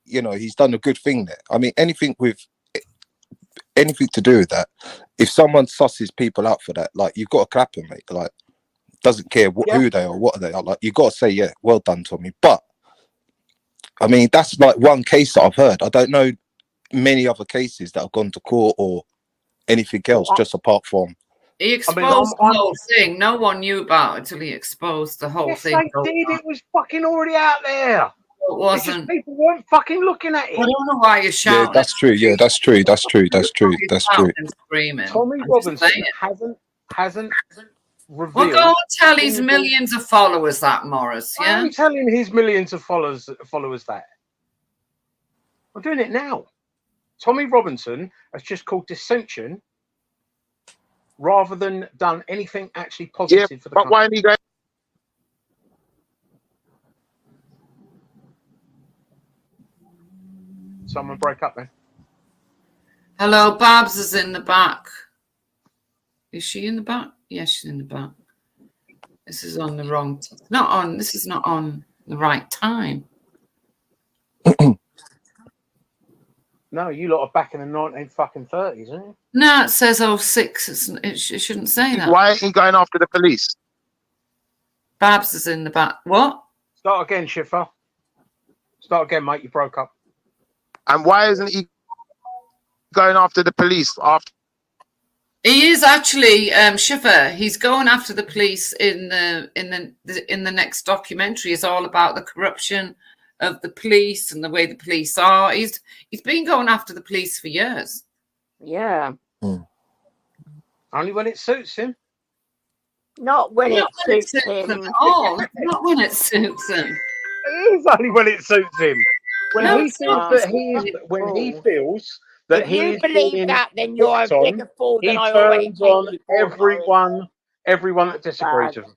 [SPEAKER 5] he's done a good thing there. I mean, anything to do with that. If someone susses people out for that, like you've got to clap them, mate. Like, doesn't care who they are, what they are. Like, you got to say, yeah, well done, Tommy. But I mean, that's like one case that I've heard. I don't know many other cases that have gone to court or anything else, just apart from.
[SPEAKER 3] He exposed the whole thing. No one knew about it until he exposed the whole thing.
[SPEAKER 2] Yes, they did. It was fucking already out there.
[SPEAKER 3] It wasn't.
[SPEAKER 2] People weren't fucking looking at it.
[SPEAKER 3] I don't know why you're shouting.
[SPEAKER 5] Yeah, that's true. Yeah, that's true. That's true.
[SPEAKER 3] Tommy
[SPEAKER 2] Robinson hasn't revealed.
[SPEAKER 3] Well, go and tell his millions of followers that, Morris. Yeah,
[SPEAKER 2] I'm telling his millions of followers that. I'm doing it now. Tommy Robinson has just called dissension rather than done anything actually positive for the country.
[SPEAKER 4] But why ain't he going?
[SPEAKER 2] Someone break up then.
[SPEAKER 3] Hello, Babs is in the back. Is she in the back? Yes, she's in the back. This is on the wrong. This is not on the right time.
[SPEAKER 2] No, you lot are back in the 1930s, isn't it?
[SPEAKER 3] No, it says 06. It shouldn't say that.
[SPEAKER 4] Why ain't he going after the police?
[SPEAKER 3] Babs is in the back. What?
[SPEAKER 2] Start again, Schiffer. Start again, mate. You broke up.
[SPEAKER 4] And why isn't he going after the police after?
[SPEAKER 3] He is actually Schiffer. He's going after the police in the next documentary. It's all about the corruption of the police and the way the police are. He's been going after the police for years.
[SPEAKER 1] Yeah.
[SPEAKER 2] Only when it suits him.
[SPEAKER 1] Not when it suits him.
[SPEAKER 3] Oh, not when it suits him.
[SPEAKER 2] It is only when it suits him. When
[SPEAKER 3] No,
[SPEAKER 2] he
[SPEAKER 3] it's
[SPEAKER 2] feels
[SPEAKER 3] not.
[SPEAKER 2] that he feels that
[SPEAKER 1] If
[SPEAKER 2] he
[SPEAKER 1] you
[SPEAKER 2] is
[SPEAKER 1] believe
[SPEAKER 2] being
[SPEAKER 1] that, then you're a
[SPEAKER 2] picked on,
[SPEAKER 1] bigger fool
[SPEAKER 2] he
[SPEAKER 1] than I already
[SPEAKER 2] turns
[SPEAKER 1] think
[SPEAKER 2] on
[SPEAKER 1] you for,
[SPEAKER 2] everyone that disagrees
[SPEAKER 1] Bad.
[SPEAKER 2] with him.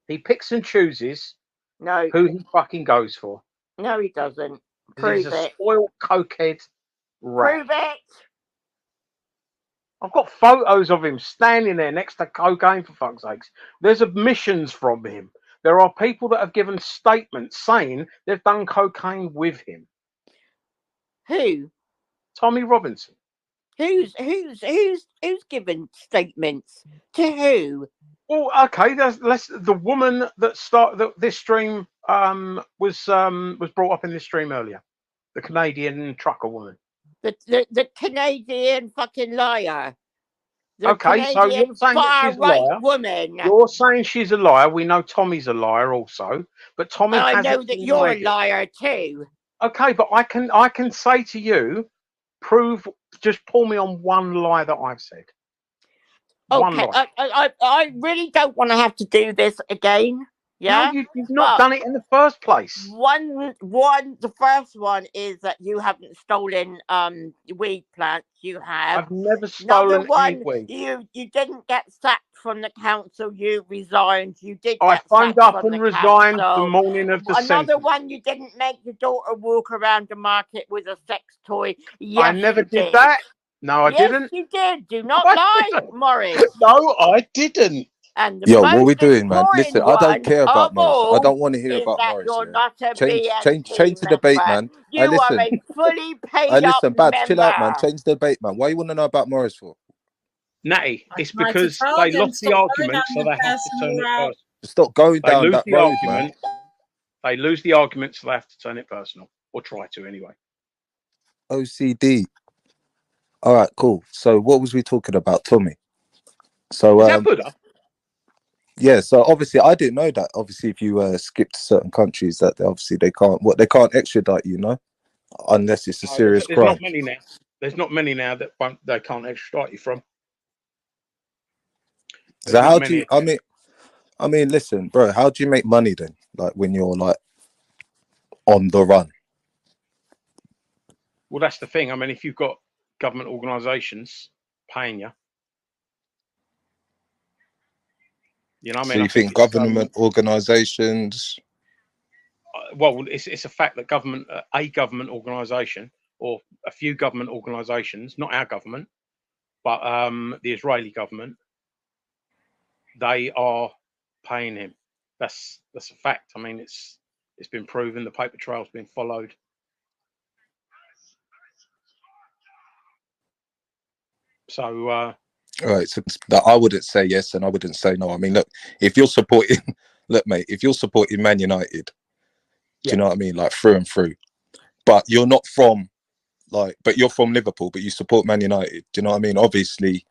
[SPEAKER 2] He picks and chooses
[SPEAKER 1] No,
[SPEAKER 2] who he fucking goes for.
[SPEAKER 1] no, he doesn't.
[SPEAKER 2] 'Cause
[SPEAKER 1] Prove
[SPEAKER 2] he's a
[SPEAKER 1] it.
[SPEAKER 2] spoiled cokehead rat.
[SPEAKER 1] Prove it.
[SPEAKER 2] I've got photos of him standing there next to cocaine, for fuck's sakes. There's admissions from him. There are people that have given statements saying they've done cocaine with him.
[SPEAKER 1] Who?
[SPEAKER 2] Tommy Robinson.
[SPEAKER 1] Who's given statements to who?
[SPEAKER 2] Well, okay. The woman that started this stream was brought up in this stream earlier. The Canadian trucker woman.
[SPEAKER 1] The Canadian fucking liar. The
[SPEAKER 2] Okay, so you're
[SPEAKER 1] Canadian
[SPEAKER 2] saying that she's a
[SPEAKER 1] far-right
[SPEAKER 2] liar.
[SPEAKER 1] woman.
[SPEAKER 2] You're saying she's a liar. We know Tommy's a liar also, but Tommy
[SPEAKER 1] I
[SPEAKER 2] hasn't
[SPEAKER 1] know that you're a
[SPEAKER 2] denied it.
[SPEAKER 1] liar too.
[SPEAKER 2] Okay, but I can say to you, just pull me on one lie that I've said. One
[SPEAKER 1] Okay,
[SPEAKER 2] lie.
[SPEAKER 1] I really don't want to have to do this again. Yeah,
[SPEAKER 2] No, you've not done it in the first place.
[SPEAKER 1] The first one is that you haven't stolen weed plants. You have.
[SPEAKER 2] I've never stolen
[SPEAKER 1] Another one,
[SPEAKER 2] any weed.
[SPEAKER 1] you didn't get sacked from the council. You resigned. You did.
[SPEAKER 2] I
[SPEAKER 1] get
[SPEAKER 2] phoned
[SPEAKER 1] sacked
[SPEAKER 2] up
[SPEAKER 1] from
[SPEAKER 2] and
[SPEAKER 1] the
[SPEAKER 2] resigned
[SPEAKER 1] council.
[SPEAKER 2] the morning of the
[SPEAKER 1] Another
[SPEAKER 2] sentence.
[SPEAKER 1] one, you didn't make your daughter walk around the market with a sex toy. Yes,
[SPEAKER 2] I never
[SPEAKER 1] you
[SPEAKER 2] did that. No, I
[SPEAKER 1] yes,
[SPEAKER 2] didn't.
[SPEAKER 1] you did. Do not
[SPEAKER 2] I
[SPEAKER 1] lie,
[SPEAKER 2] didn't.
[SPEAKER 1] Morris.
[SPEAKER 2] No, I didn't.
[SPEAKER 1] And the
[SPEAKER 5] Yo,
[SPEAKER 1] most
[SPEAKER 5] what we doing, man?
[SPEAKER 1] important
[SPEAKER 5] Listen, I don't care about
[SPEAKER 1] of
[SPEAKER 5] Morris. I
[SPEAKER 1] all
[SPEAKER 5] don't want to hear
[SPEAKER 1] is
[SPEAKER 5] about
[SPEAKER 1] that
[SPEAKER 5] Morris.
[SPEAKER 1] you're
[SPEAKER 5] Yeah.
[SPEAKER 1] not a
[SPEAKER 5] Change
[SPEAKER 1] BNP
[SPEAKER 5] the debate,
[SPEAKER 1] member.
[SPEAKER 5] man.
[SPEAKER 1] You are
[SPEAKER 5] listen.
[SPEAKER 1] a fully
[SPEAKER 5] I
[SPEAKER 1] paid up
[SPEAKER 5] listen, Babs, chill out, man.
[SPEAKER 1] member.
[SPEAKER 5] Change the debate, man. Why you want to know about Morris for?
[SPEAKER 2] Natty, it's
[SPEAKER 6] tried to
[SPEAKER 2] because
[SPEAKER 6] tell
[SPEAKER 2] they
[SPEAKER 6] them,
[SPEAKER 2] lost the
[SPEAKER 6] stop going
[SPEAKER 2] argument, so
[SPEAKER 6] down
[SPEAKER 2] they
[SPEAKER 6] the
[SPEAKER 2] have to turn
[SPEAKER 6] personal
[SPEAKER 2] it
[SPEAKER 6] route.
[SPEAKER 2] personal.
[SPEAKER 5] Stop going
[SPEAKER 2] They
[SPEAKER 5] down
[SPEAKER 2] lose
[SPEAKER 5] that
[SPEAKER 2] the
[SPEAKER 5] road,
[SPEAKER 2] argument.
[SPEAKER 5] man.
[SPEAKER 2] They lose the argument, so they have to turn it personal, or try to anyway.
[SPEAKER 5] OCD. All right, cool. So what was we talking about, Tommy? So
[SPEAKER 2] Is that Buddha?
[SPEAKER 5] yeah, so obviously I didn't know that. Obviously, if you skip to certain countries, that they can't extradite you, no, unless it's a serious
[SPEAKER 2] There's
[SPEAKER 5] crime.
[SPEAKER 2] not many now. There's not many now that they can't extradite you from.
[SPEAKER 5] So how do you? I mean, listen, bro. How do you make money then? Like when you're like on the run.
[SPEAKER 2] Well, that's the thing. I mean, if you've got government organisations paying you, you know,
[SPEAKER 5] So you think government organisations?
[SPEAKER 2] Well, it's a fact that a government organisation or a few government organisations, not our government, but the Israeli government, they are paying him. That's a fact. I mean, it's been proven. The paper trail's been followed. So,
[SPEAKER 5] all right. So that I wouldn't say yes, and I wouldn't say no. I mean, look, if you're supporting, look, mate, if you're supporting Man United, do you know what I mean, like through and through, but you're not from, but you're from Liverpool, but you support Man United. Do you know what I mean? Obviously,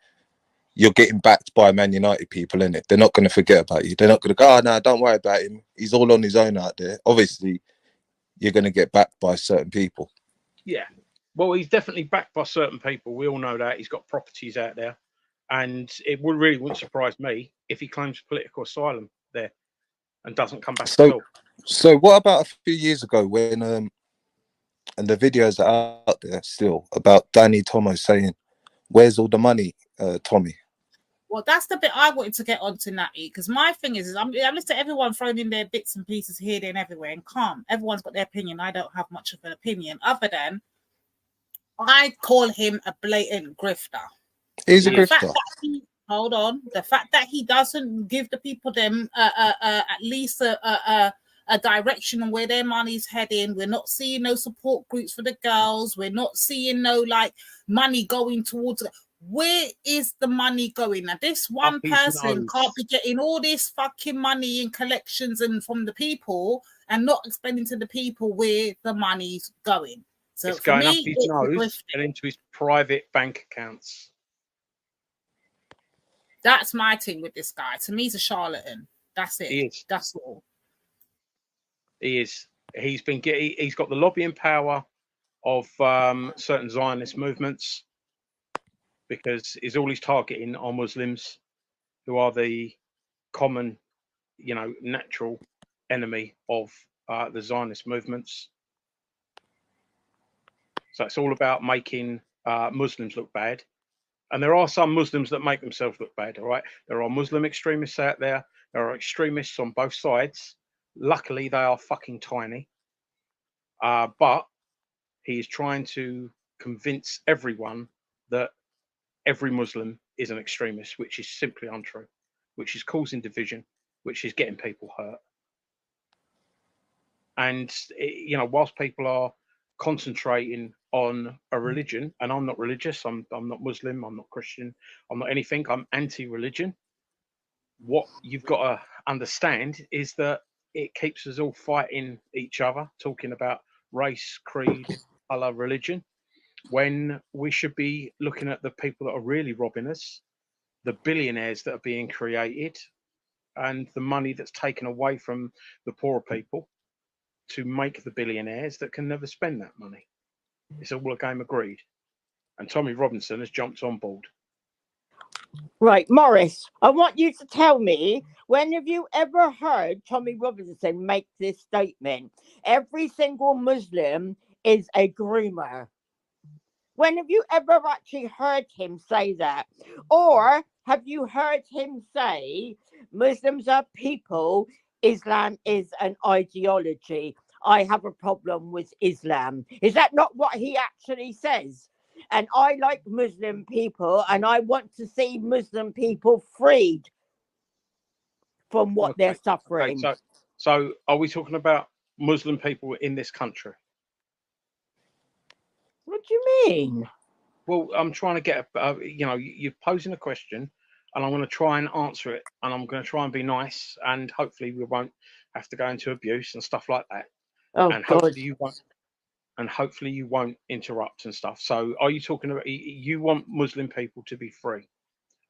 [SPEAKER 5] you're getting backed by Man United people, innit? They're not going to forget about you. They're not going to go, oh, no, don't worry about him. He's all on his own out there. Obviously, you're going to get backed by certain people.
[SPEAKER 2] Yeah. Well, he's definitely backed by certain people. We all know that. He's got properties out there. And it wouldn't surprise me if he claims political asylum there and doesn't come back at all.
[SPEAKER 5] So what about a few years ago when, and the videos are out there still, about Danny Tomo saying, where's all the money, Tommy?
[SPEAKER 6] Well, that's the bit I wanted to get onto, Natty, because my thing is I'm listening to everyone throwing in their bits and pieces here, there, and everywhere, and calm. Everyone's got their opinion. I don't have much of an opinion, other than I call him a blatant grifter.
[SPEAKER 5] He's a grifter.
[SPEAKER 6] Hold on. The fact that he doesn't give the people them at least a a direction on where their money's heading. We're not seeing no support groups for the girls. We're not seeing no like money going towards it. Where is the money going? Now, this one person can't be getting all this fucking money in collections and from the people and not explaining to the people where the money's going. So
[SPEAKER 2] it's going up
[SPEAKER 6] me,
[SPEAKER 2] his nose and into his private bank accounts.
[SPEAKER 6] That's my thing with this guy. To me, he's a charlatan. That's it.
[SPEAKER 2] He is.
[SPEAKER 6] That's all.
[SPEAKER 2] He is. He's got the lobbying power of certain Zionist movements, because all he's targeting are Muslims, who are the common, natural enemy of the Zionist movements. So it's all about making Muslims look bad. And there are some Muslims that make themselves look bad, all right? There are Muslim extremists out there. There are extremists on both sides. Luckily, they are fucking tiny. But he is trying to convince everyone that every Muslim is an extremist, which is simply untrue, which is causing division, which is getting people hurt. And, whilst people are concentrating on a religion, and I'm not religious, I'm not Muslim, I'm not Christian, I'm not anything, I'm anti-religion. What you've got to understand is that it keeps us all fighting each other, talking about race, creed, colour, religion, when we should be looking at the people that are really robbing us, the billionaires that are being created, and the money that's taken away from the poorer people to make the billionaires that can never spend that money. It's all a game of greed. And Tommy Robinson has jumped on board.
[SPEAKER 1] Right, Morris, I want you to tell me, when have you ever heard Tommy Robinson make this statement? Every single Muslim is a groomer. When have you ever actually heard him say that? Or have you heard him say Muslims are people, Islam is an ideology? I have a problem with Islam. Is that not what he actually says? And I like Muslim people, and I want to see Muslim people freed from what they're suffering.
[SPEAKER 2] Okay, so are we talking about Muslim people in this country?
[SPEAKER 1] What do you mean?
[SPEAKER 2] Well, I'm trying to get, you're posing a question, and I'm going to try and answer it, and I'm going to try and be nice, and hopefully we won't have to go into abuse and stuff like that.
[SPEAKER 1] Oh,
[SPEAKER 2] and
[SPEAKER 1] God.
[SPEAKER 2] hopefully you won't interrupt and stuff. So are you talking about, you want Muslim people to be free?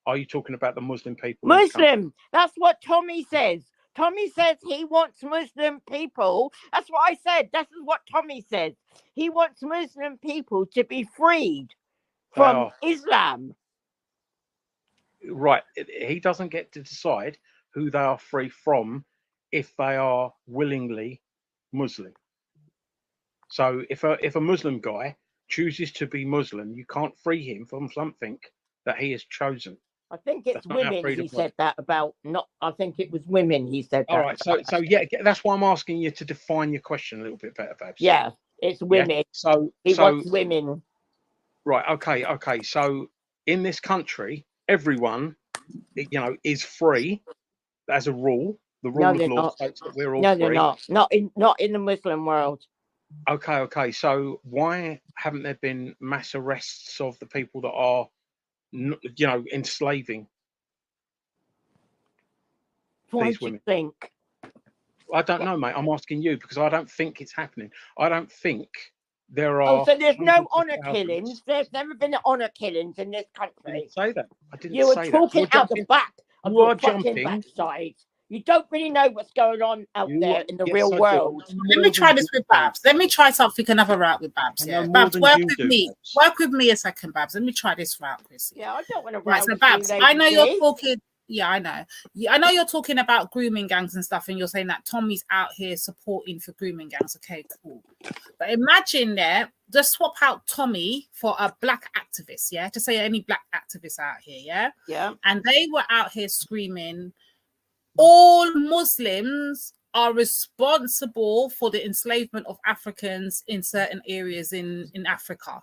[SPEAKER 2] Are you talking about the Muslim people?
[SPEAKER 1] Muslim, that's what Tommy says. Tommy says he wants Muslim people. That's what I said. This is what Tommy says. He wants Muslim people to be freed from Islam.
[SPEAKER 2] Right. He doesn't get to decide who they are free from if they are willingly Muslim. So if a Muslim guy chooses to be Muslim, you can't free him from something that he has chosen.
[SPEAKER 1] I think it's women he said that about. Not, I think it was women he said that.
[SPEAKER 2] All right, so yeah, that's why I'm asking you to define your question a little bit better, Babs.
[SPEAKER 1] Yeah, it's women.
[SPEAKER 2] Yeah? So
[SPEAKER 1] he wants women.
[SPEAKER 2] Right. Okay. So in this country, everyone, is free as a rule. The rule of law states that we're all free.
[SPEAKER 1] No, they're not. Not in the Muslim world.
[SPEAKER 2] Okay. So why haven't there been mass arrests of the people that are, enslaving these women?
[SPEAKER 1] Do you think?
[SPEAKER 2] I don't know, mate. I'm asking you because I don't think it's happening. I don't think there are.
[SPEAKER 1] Oh, so there's no honor killings. There's never been honor killings in this country.
[SPEAKER 2] I didn't say that. I didn't
[SPEAKER 1] you were
[SPEAKER 2] say
[SPEAKER 1] talking
[SPEAKER 2] that.
[SPEAKER 1] out the back of your fucking backside. You don't really know what's going on out there in the real world.
[SPEAKER 6] Let me try this with Babs. Let me try something another route with Babs. Yeah, Babs, work with me. Work with me a second, Babs. Let me try this route, Chrisy.
[SPEAKER 1] Yeah, I don't want to.
[SPEAKER 6] Right, so Babs, I know you're talking. Yeah, I know. I know you're talking about grooming gangs and stuff, and you're saying that Tommy's out here supporting for grooming gangs. Okay, cool. But imagine just swap out Tommy for a black activist, yeah? Just say any black activists out here, yeah?
[SPEAKER 1] Yeah.
[SPEAKER 6] And they were out here screaming, all Muslims are responsible for the enslavement of Africans in certain areas in Africa.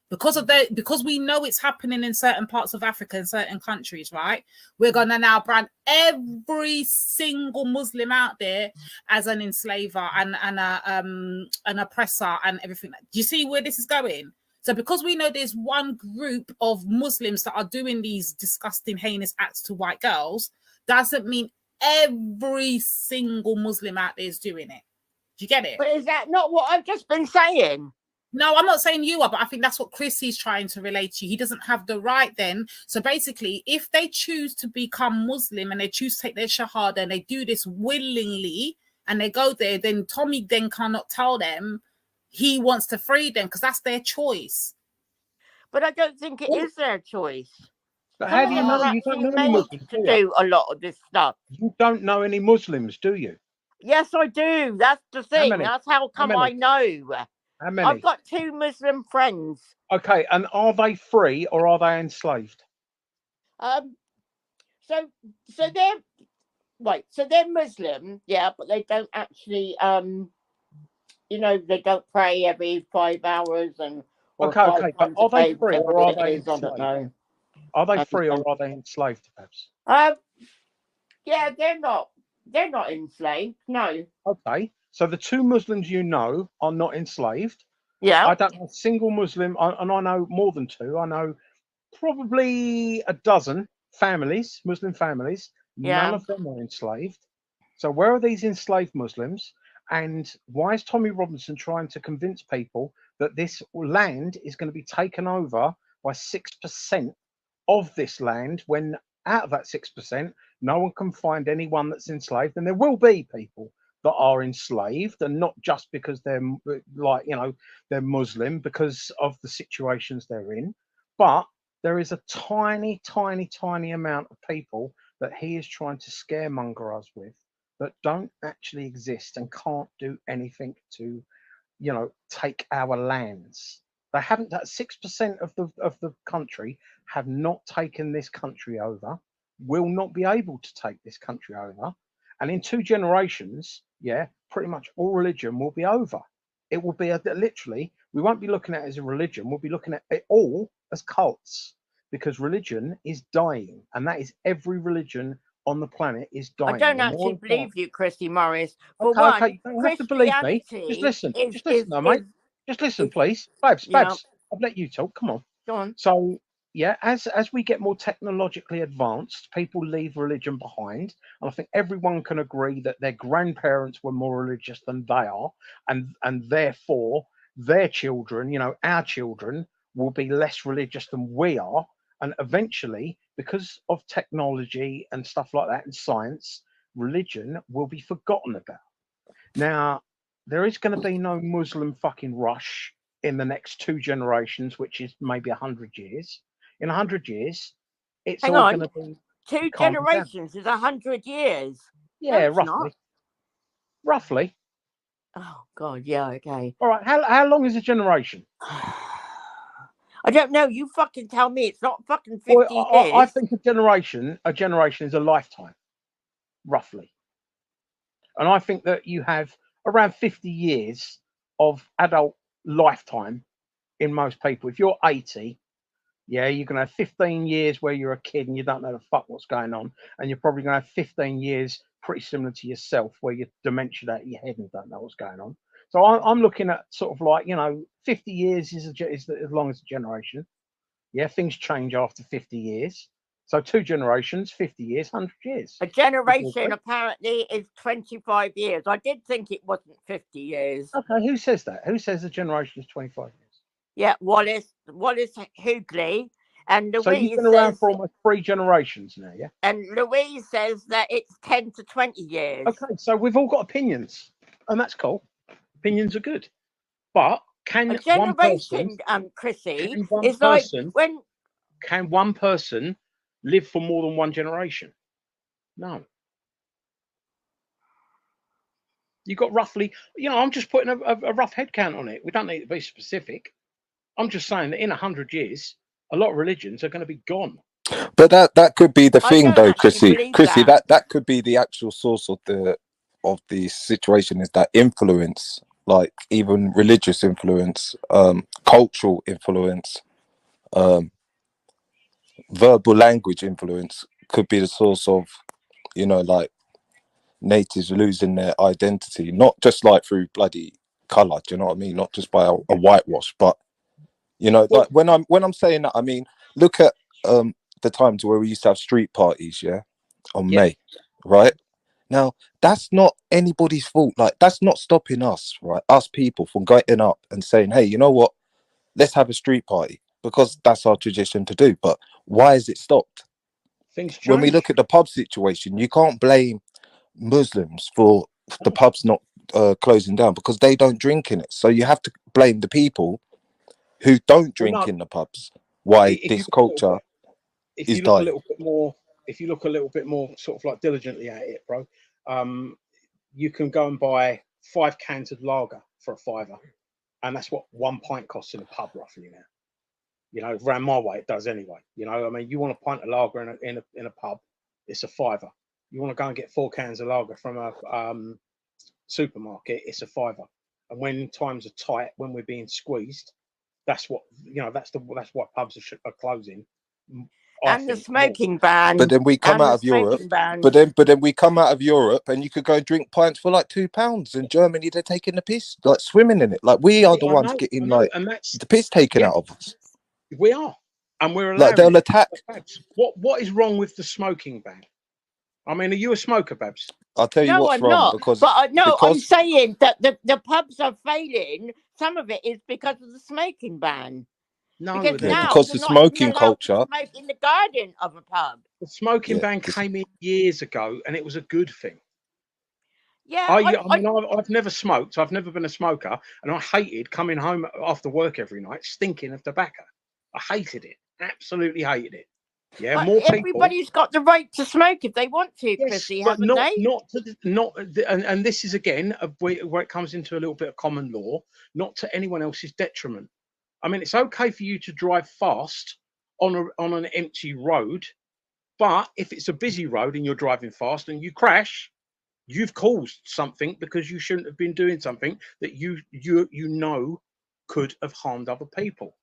[SPEAKER 6] because we know it's happening in certain parts of Africa, in certain countries, right? We're gonna now brand every single Muslim out there as an enslaver and an oppressor and everything. Do you see where this is going? So because we know there's one group of Muslims that are doing these disgusting, heinous acts to white girls, doesn't mean every single Muslim out there is doing it. Do you get it?
[SPEAKER 1] But is that not what I've just been saying?
[SPEAKER 6] No, I'm not saying you are, but I think that's what Chrissy's trying to relate to. He doesn't have the right then. So basically, if they choose to become Muslim and they choose to take their shahada and they do this willingly and they go there, then Tommy then cannot tell them he wants to free them because that's their choice.
[SPEAKER 1] But I don't think it is their choice.
[SPEAKER 2] But how do you know? You don't know any Muslims,
[SPEAKER 1] to do a lot of this stuff.
[SPEAKER 2] You don't know any Muslims, do you?
[SPEAKER 1] Yes, I do. That's the thing. That's how come I know.
[SPEAKER 2] How many?
[SPEAKER 1] I've got 2 Muslim friends.
[SPEAKER 2] Okay, and are they free or are they enslaved?
[SPEAKER 1] So they're right. So they're Muslim, yeah, but they don't actually, they don't pray every 5 hours and.
[SPEAKER 2] Okay, but are they free or are they enslaved?
[SPEAKER 1] I don't know.
[SPEAKER 2] Are they free or are they enslaved, perhaps?
[SPEAKER 1] Yeah, they're not enslaved. No.
[SPEAKER 2] Okay. So the 2 Muslims you know are not enslaved.
[SPEAKER 1] Yeah.
[SPEAKER 2] I don't know a single Muslim, and I know more than 2. I know probably a dozen families, Muslim families.
[SPEAKER 1] Yeah.
[SPEAKER 2] None of them are enslaved. So where are these enslaved Muslims? And why is Tommy Robinson trying to convince people that this land is going to be taken over by 6% of this land, when out of that 6%, no one can find anyone that's enslaved? And there will be people that are enslaved, and not just because they're they're Muslim, because of the situations they're in, but there is a tiny amount of people that he is trying to scaremonger us with that don't actually exist and can't do anything to take our lands. They haven't. That 6% of the country have not taken this country over, will not be able to take this country over. And in 2 generations, pretty much all religion will be over. It will be literally, we won't be looking at it as a religion, we'll be looking at it all as cults, because religion is dying, and that is every religion on the planet is dying.
[SPEAKER 1] I don't actually believe you, Christy Morris. For
[SPEAKER 2] okay,
[SPEAKER 1] one,
[SPEAKER 2] you don't have to believe me. Just listen. Mate. Just listen, please. Babs, I've let you talk. Come on.
[SPEAKER 1] Go on.
[SPEAKER 2] So, as we get more technologically advanced, people leave religion behind. And I think everyone can agree that their grandparents were more religious than they are. And therefore, their children, our children, will be less religious than we are. And eventually, because of technology and stuff like that and science, religion will be forgotten about. Now, there is going to be no Muslim fucking rush in the next 2 generations, which is maybe 100 years. In 100 years, it's all going to be
[SPEAKER 1] 2 generations is 100 years.
[SPEAKER 2] Yeah,
[SPEAKER 1] no,
[SPEAKER 2] roughly.
[SPEAKER 1] Oh God, yeah, okay.
[SPEAKER 2] All right, how long is a generation?
[SPEAKER 1] I don't know. You fucking tell me. It's not fucking 50 years.
[SPEAKER 2] I think a generation is a lifetime, roughly. And I think that you have around 50 years of adult lifetime in most people. If you're 80, you're going to have 15 years where you're a kid and you don't know the fuck what's going on. And you're probably going to have 15 years pretty similar to yourself where you're dementia out of your head and don't know what's going on. So I'm looking at sort of 50 years is as long as a generation. Yeah, things change after 50 years. So 2 generations, 50 years, 100 years.
[SPEAKER 1] A generation apparently is 25 years. I did think it wasn't 50 years.
[SPEAKER 2] Okay, who says that? Who says a generation is 25 years?
[SPEAKER 1] Yeah, Wallace Hughley. And Louise
[SPEAKER 2] so you've been around for almost 3 generations now, yeah?
[SPEAKER 1] And Louise says that it's 10 to 20 years.
[SPEAKER 2] Okay, so we've all got opinions, and that's cool. Opinions are good. But can
[SPEAKER 1] a generation, Chrissy, is like when...
[SPEAKER 2] Can one person live for more than 1 generation? No. You got roughly, I'm just putting a rough head count on it. We don't need to be specific. I'm just saying that in 100 years, a lot of religions are going to be gone.
[SPEAKER 5] But that could be the thing, though, Chrissy. That could be the actual source of the situation, is that influence like even religious influence, cultural influence, verbal language influence could be the source of, like natives losing their identity, not just like through bloody colour, do you know what I mean? Not just by a whitewash, but like when I'm saying that, I mean, look at the times where we used to have street parties, on May, right? Now, that's not anybody's fault. Like, that's not stopping us, right? Us people from getting up and saying, hey, you know what? Let's have a street party, because that's our tradition to do. But why is it stopped?
[SPEAKER 7] Things change.
[SPEAKER 5] When we look at the pub situation, you can't blame Muslims for the pubs not closing down, because they don't drink in it. So you have to blame the people who don't drink in the pubs. Why this culture is dying.
[SPEAKER 7] If you look a little bit more sort of like diligently at it, bro, you can go and buy 5 cans of lager for a £5, and that's what 1 pint costs in a pub roughly now. You know, around my way it does anyway. You know, I mean, you want a pint of lager in a pub, it's a £5. You want to go and get 4 cans of lager from a supermarket, it's a £5. And when times are tight, when we're being squeezed, that's what that's why pubs are closing.
[SPEAKER 1] And the smoking ban.
[SPEAKER 5] But then we come out of Europe. But then we come out of Europe, and you could go and drink pints for like £2. In Germany, they're taking the piss, like swimming in it. Like we are the ones getting like the piss taken out of us.
[SPEAKER 7] We are, and we're allowed.
[SPEAKER 5] Like they'll attack.
[SPEAKER 7] What is wrong with the smoking ban? I mean, are you a smoker, Babs?
[SPEAKER 5] I'll tell you what's wrong, because
[SPEAKER 1] I'm saying that the pubs are failing. Some of it is because of the smoking ban.
[SPEAKER 7] No,
[SPEAKER 5] because the smoking culture.
[SPEAKER 1] Smoke in the garden of a pub.
[SPEAKER 7] The smoking ban came in years ago, and it was a good thing.
[SPEAKER 1] Yeah,
[SPEAKER 7] I've never smoked. I've never been a smoker, and I hated coming home after work every night stinking of tobacco. I hated it. Absolutely hated it. Yeah,
[SPEAKER 1] but
[SPEAKER 7] more people.
[SPEAKER 1] Everybody's got the right to smoke if they want to, Chrissy, haven't they?
[SPEAKER 7] And this is again where it comes into a little bit of common law, not to anyone else's detriment. I mean, it's okay for you to drive fast on an empty road, but if it's a busy road and you're driving fast and you crash, you've caused something because you shouldn't have been doing something that you could have harmed other people.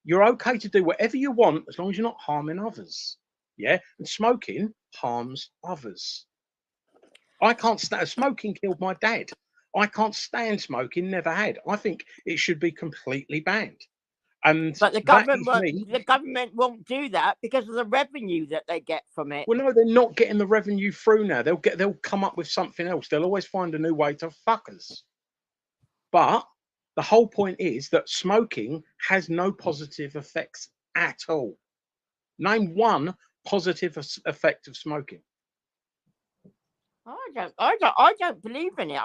[SPEAKER 7] You're okay to do whatever you want as long as you're not harming others. Yeah, and smoking harms others. I can't stand smoking. Killed my dad. I can't stand smoking. Never had. I think it should be completely banned.
[SPEAKER 1] But the government won't do that because of the revenue that they get from it.
[SPEAKER 7] Well, no, they're not getting the revenue through now. They'll come up with something else. They'll always find a new way to fuck us. But the whole point is that smoking has no positive effects at all. Name one positive effect of smoking.
[SPEAKER 1] I don't believe in it.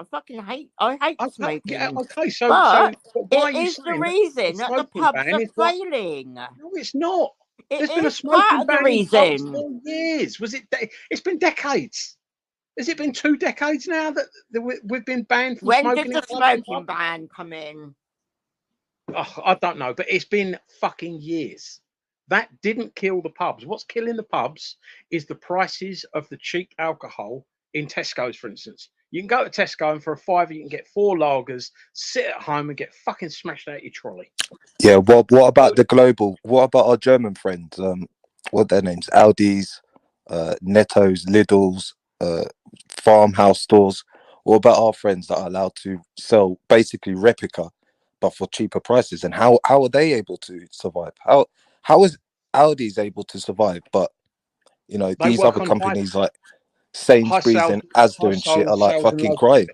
[SPEAKER 1] I hate smoking.
[SPEAKER 7] Okay, so
[SPEAKER 1] it is the reason that the pubs are failing.
[SPEAKER 7] No, it's not. There's been a
[SPEAKER 1] smoking
[SPEAKER 7] ban
[SPEAKER 1] in pubs
[SPEAKER 7] for years. It's been decades. Has it been 2 decades now that we've been banned from smoking?
[SPEAKER 1] When did the smoking ban come in?
[SPEAKER 7] Oh, I don't know, but it's been fucking years. That didn't kill the pubs. What's killing the pubs is the prices of the cheap alcohol in Tesco's, for instance. You can go to Tesco and for a £5 you can get 4 lagers, sit at home and get fucking smashed out your trolley.
[SPEAKER 5] Yeah, what about the global? What about our German friends? What are their names? Aldi's, Netto's, Lidl's, farmhouse stores. What about our friends that are allowed to sell basically replica, but for cheaper prices? And how are they able to survive? How is Aldi's able to survive? But these other companies like Sainsbury's and Asda and shit are like fucking crying.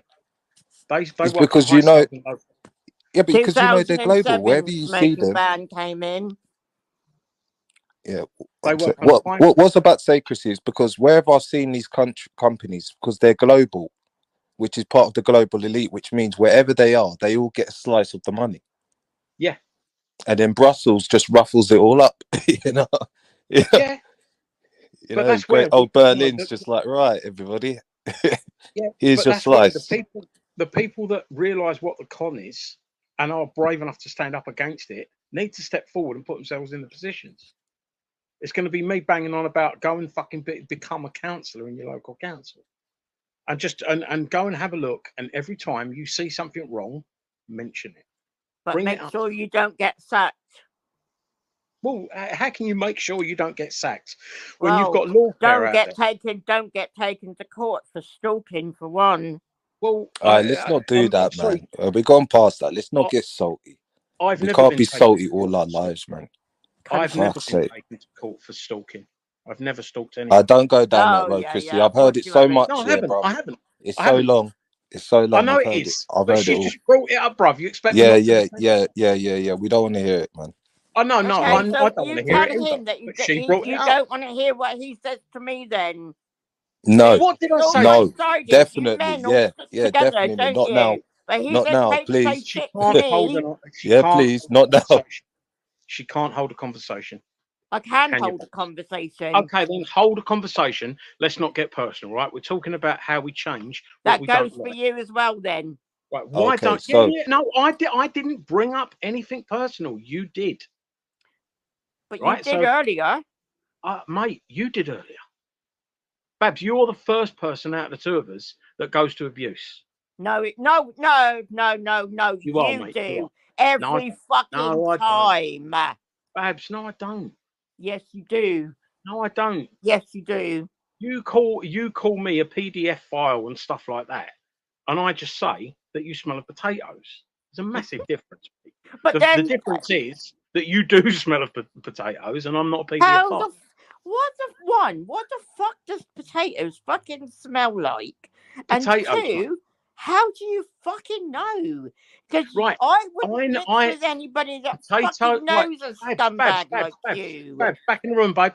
[SPEAKER 5] It's because yeah, because they're global. Wherever you see them,
[SPEAKER 1] ban came in.
[SPEAKER 5] Yeah. What was about to say, Chrissy, is because wherever I've seen these companies, because they're global, which is part of the global elite, which means wherever they are, they all get a slice of the money.
[SPEAKER 7] Yeah.
[SPEAKER 5] And then Brussels just ruffles it all up, Yeah.
[SPEAKER 7] But that's
[SPEAKER 5] great old Berlin's just like, right, everybody.
[SPEAKER 7] Yeah.
[SPEAKER 5] Here's your slice.
[SPEAKER 7] The people that realise what the con is and are brave enough to stand up against it need to step forward and put themselves in the positions. It's going to be me banging on about go and fucking become a councillor in your local council, and just and go and have a look. And every time you see something wrong, mention it.
[SPEAKER 1] But
[SPEAKER 7] Bring
[SPEAKER 1] make
[SPEAKER 7] it up.
[SPEAKER 1] sure you don't get sacked.
[SPEAKER 7] Well, how can you make sure you don't get sacked when
[SPEAKER 1] Well,
[SPEAKER 7] you've got lawfare
[SPEAKER 1] don't
[SPEAKER 7] out
[SPEAKER 1] get
[SPEAKER 7] there?
[SPEAKER 1] don't get taken to court for stalking, for one.
[SPEAKER 7] Well,
[SPEAKER 5] All right, let's not do that,
[SPEAKER 7] sorry,
[SPEAKER 5] man. We've gone past that. Let's not get salty.
[SPEAKER 7] I've
[SPEAKER 5] We
[SPEAKER 7] never
[SPEAKER 5] can't
[SPEAKER 7] been
[SPEAKER 5] be
[SPEAKER 7] taken
[SPEAKER 5] salty
[SPEAKER 7] to court
[SPEAKER 5] all our
[SPEAKER 7] for
[SPEAKER 5] lives, man.
[SPEAKER 7] I've never
[SPEAKER 5] Fuck's
[SPEAKER 7] been
[SPEAKER 5] sake.
[SPEAKER 7] taken to court for stalking. I've never stalked anyone.
[SPEAKER 5] Don't go down that
[SPEAKER 1] Oh,
[SPEAKER 5] road,
[SPEAKER 1] yeah,
[SPEAKER 5] Chrissy.
[SPEAKER 1] yeah,
[SPEAKER 5] I've
[SPEAKER 1] of
[SPEAKER 5] heard
[SPEAKER 1] course
[SPEAKER 5] it
[SPEAKER 1] you
[SPEAKER 5] so
[SPEAKER 1] haven't.
[SPEAKER 5] much,
[SPEAKER 7] No, I
[SPEAKER 5] yeah,
[SPEAKER 7] haven't.
[SPEAKER 5] bruv.
[SPEAKER 7] I haven't.
[SPEAKER 5] It's
[SPEAKER 7] I
[SPEAKER 5] so
[SPEAKER 7] haven't.
[SPEAKER 5] long. It's so long.
[SPEAKER 7] I know
[SPEAKER 5] I've
[SPEAKER 7] it
[SPEAKER 5] heard it.
[SPEAKER 7] is.
[SPEAKER 5] I've
[SPEAKER 7] But
[SPEAKER 5] heard it
[SPEAKER 7] she
[SPEAKER 5] all.
[SPEAKER 7] just brought it up, bruv. You expect me
[SPEAKER 5] Yeah,
[SPEAKER 7] not to
[SPEAKER 5] yeah,
[SPEAKER 7] say
[SPEAKER 5] yeah,
[SPEAKER 7] it?
[SPEAKER 5] yeah. We don't want to hear it, man.
[SPEAKER 7] Oh, no,
[SPEAKER 5] It's
[SPEAKER 1] Okay,
[SPEAKER 5] long.
[SPEAKER 1] so
[SPEAKER 7] I don't want
[SPEAKER 1] you
[SPEAKER 7] to hear
[SPEAKER 1] tell
[SPEAKER 7] it either.
[SPEAKER 1] him that you,
[SPEAKER 7] But she brought it
[SPEAKER 1] you
[SPEAKER 7] up.
[SPEAKER 1] don't want to hear what he says to me then.
[SPEAKER 5] No,
[SPEAKER 7] What did I
[SPEAKER 1] It's all
[SPEAKER 7] say?
[SPEAKER 5] no,
[SPEAKER 1] one-sided. You
[SPEAKER 5] definitely.
[SPEAKER 1] men all
[SPEAKER 5] Yeah,
[SPEAKER 1] stick
[SPEAKER 5] yeah,
[SPEAKER 1] together,
[SPEAKER 5] definitely.
[SPEAKER 1] don't
[SPEAKER 5] Not now.
[SPEAKER 1] you? But he
[SPEAKER 5] Not
[SPEAKER 1] just
[SPEAKER 5] now,
[SPEAKER 1] say
[SPEAKER 5] please.
[SPEAKER 7] She
[SPEAKER 1] shit to
[SPEAKER 7] can't hold
[SPEAKER 1] me.
[SPEAKER 7] an. She
[SPEAKER 5] Yeah,
[SPEAKER 7] can't
[SPEAKER 5] please.
[SPEAKER 7] hold
[SPEAKER 5] Not
[SPEAKER 7] a
[SPEAKER 5] now.
[SPEAKER 7] conversation. She can't hold a conversation.
[SPEAKER 1] I can
[SPEAKER 7] Can you?
[SPEAKER 1] hold a conversation.
[SPEAKER 7] Okay, then hold a conversation. Let's not get personal, right? We're talking about how we change what
[SPEAKER 1] That
[SPEAKER 7] we
[SPEAKER 1] goes
[SPEAKER 7] don't
[SPEAKER 1] for
[SPEAKER 7] like.
[SPEAKER 1] you as well then.
[SPEAKER 7] Right? Why
[SPEAKER 5] Okay,
[SPEAKER 7] don't?
[SPEAKER 5] so
[SPEAKER 7] Yeah. No, I didn't bring up anything personal. You did,
[SPEAKER 1] But you
[SPEAKER 7] right?
[SPEAKER 1] did
[SPEAKER 7] So,
[SPEAKER 1] earlier.
[SPEAKER 7] mate, you did earlier. Babs, you're the first person out of the two of us that goes to abuse.
[SPEAKER 1] No, no.
[SPEAKER 7] You are,
[SPEAKER 1] You
[SPEAKER 7] mate. You
[SPEAKER 1] do.
[SPEAKER 7] are.
[SPEAKER 1] Every fucking
[SPEAKER 7] No, I don't.
[SPEAKER 1] time.
[SPEAKER 7] Babs, no, I don't.
[SPEAKER 1] Yes, you do.
[SPEAKER 7] No, I don't.
[SPEAKER 1] Yes, you do.
[SPEAKER 7] You call me a PDF file and stuff like that, and I just say that you smell of potatoes. There's a massive difference.
[SPEAKER 1] But
[SPEAKER 7] The
[SPEAKER 1] then,
[SPEAKER 7] difference is that you do smell of potatoes, and I'm not a PDF
[SPEAKER 1] how
[SPEAKER 7] file.
[SPEAKER 1] what the fuck does potatoes fucking smell like? And
[SPEAKER 7] Potatoes,
[SPEAKER 1] two, how do you fucking know? Because
[SPEAKER 7] right?
[SPEAKER 1] I wouldn't mix with anybody that fucking knows a scumbag like you.
[SPEAKER 7] Babs, back in the room, babe.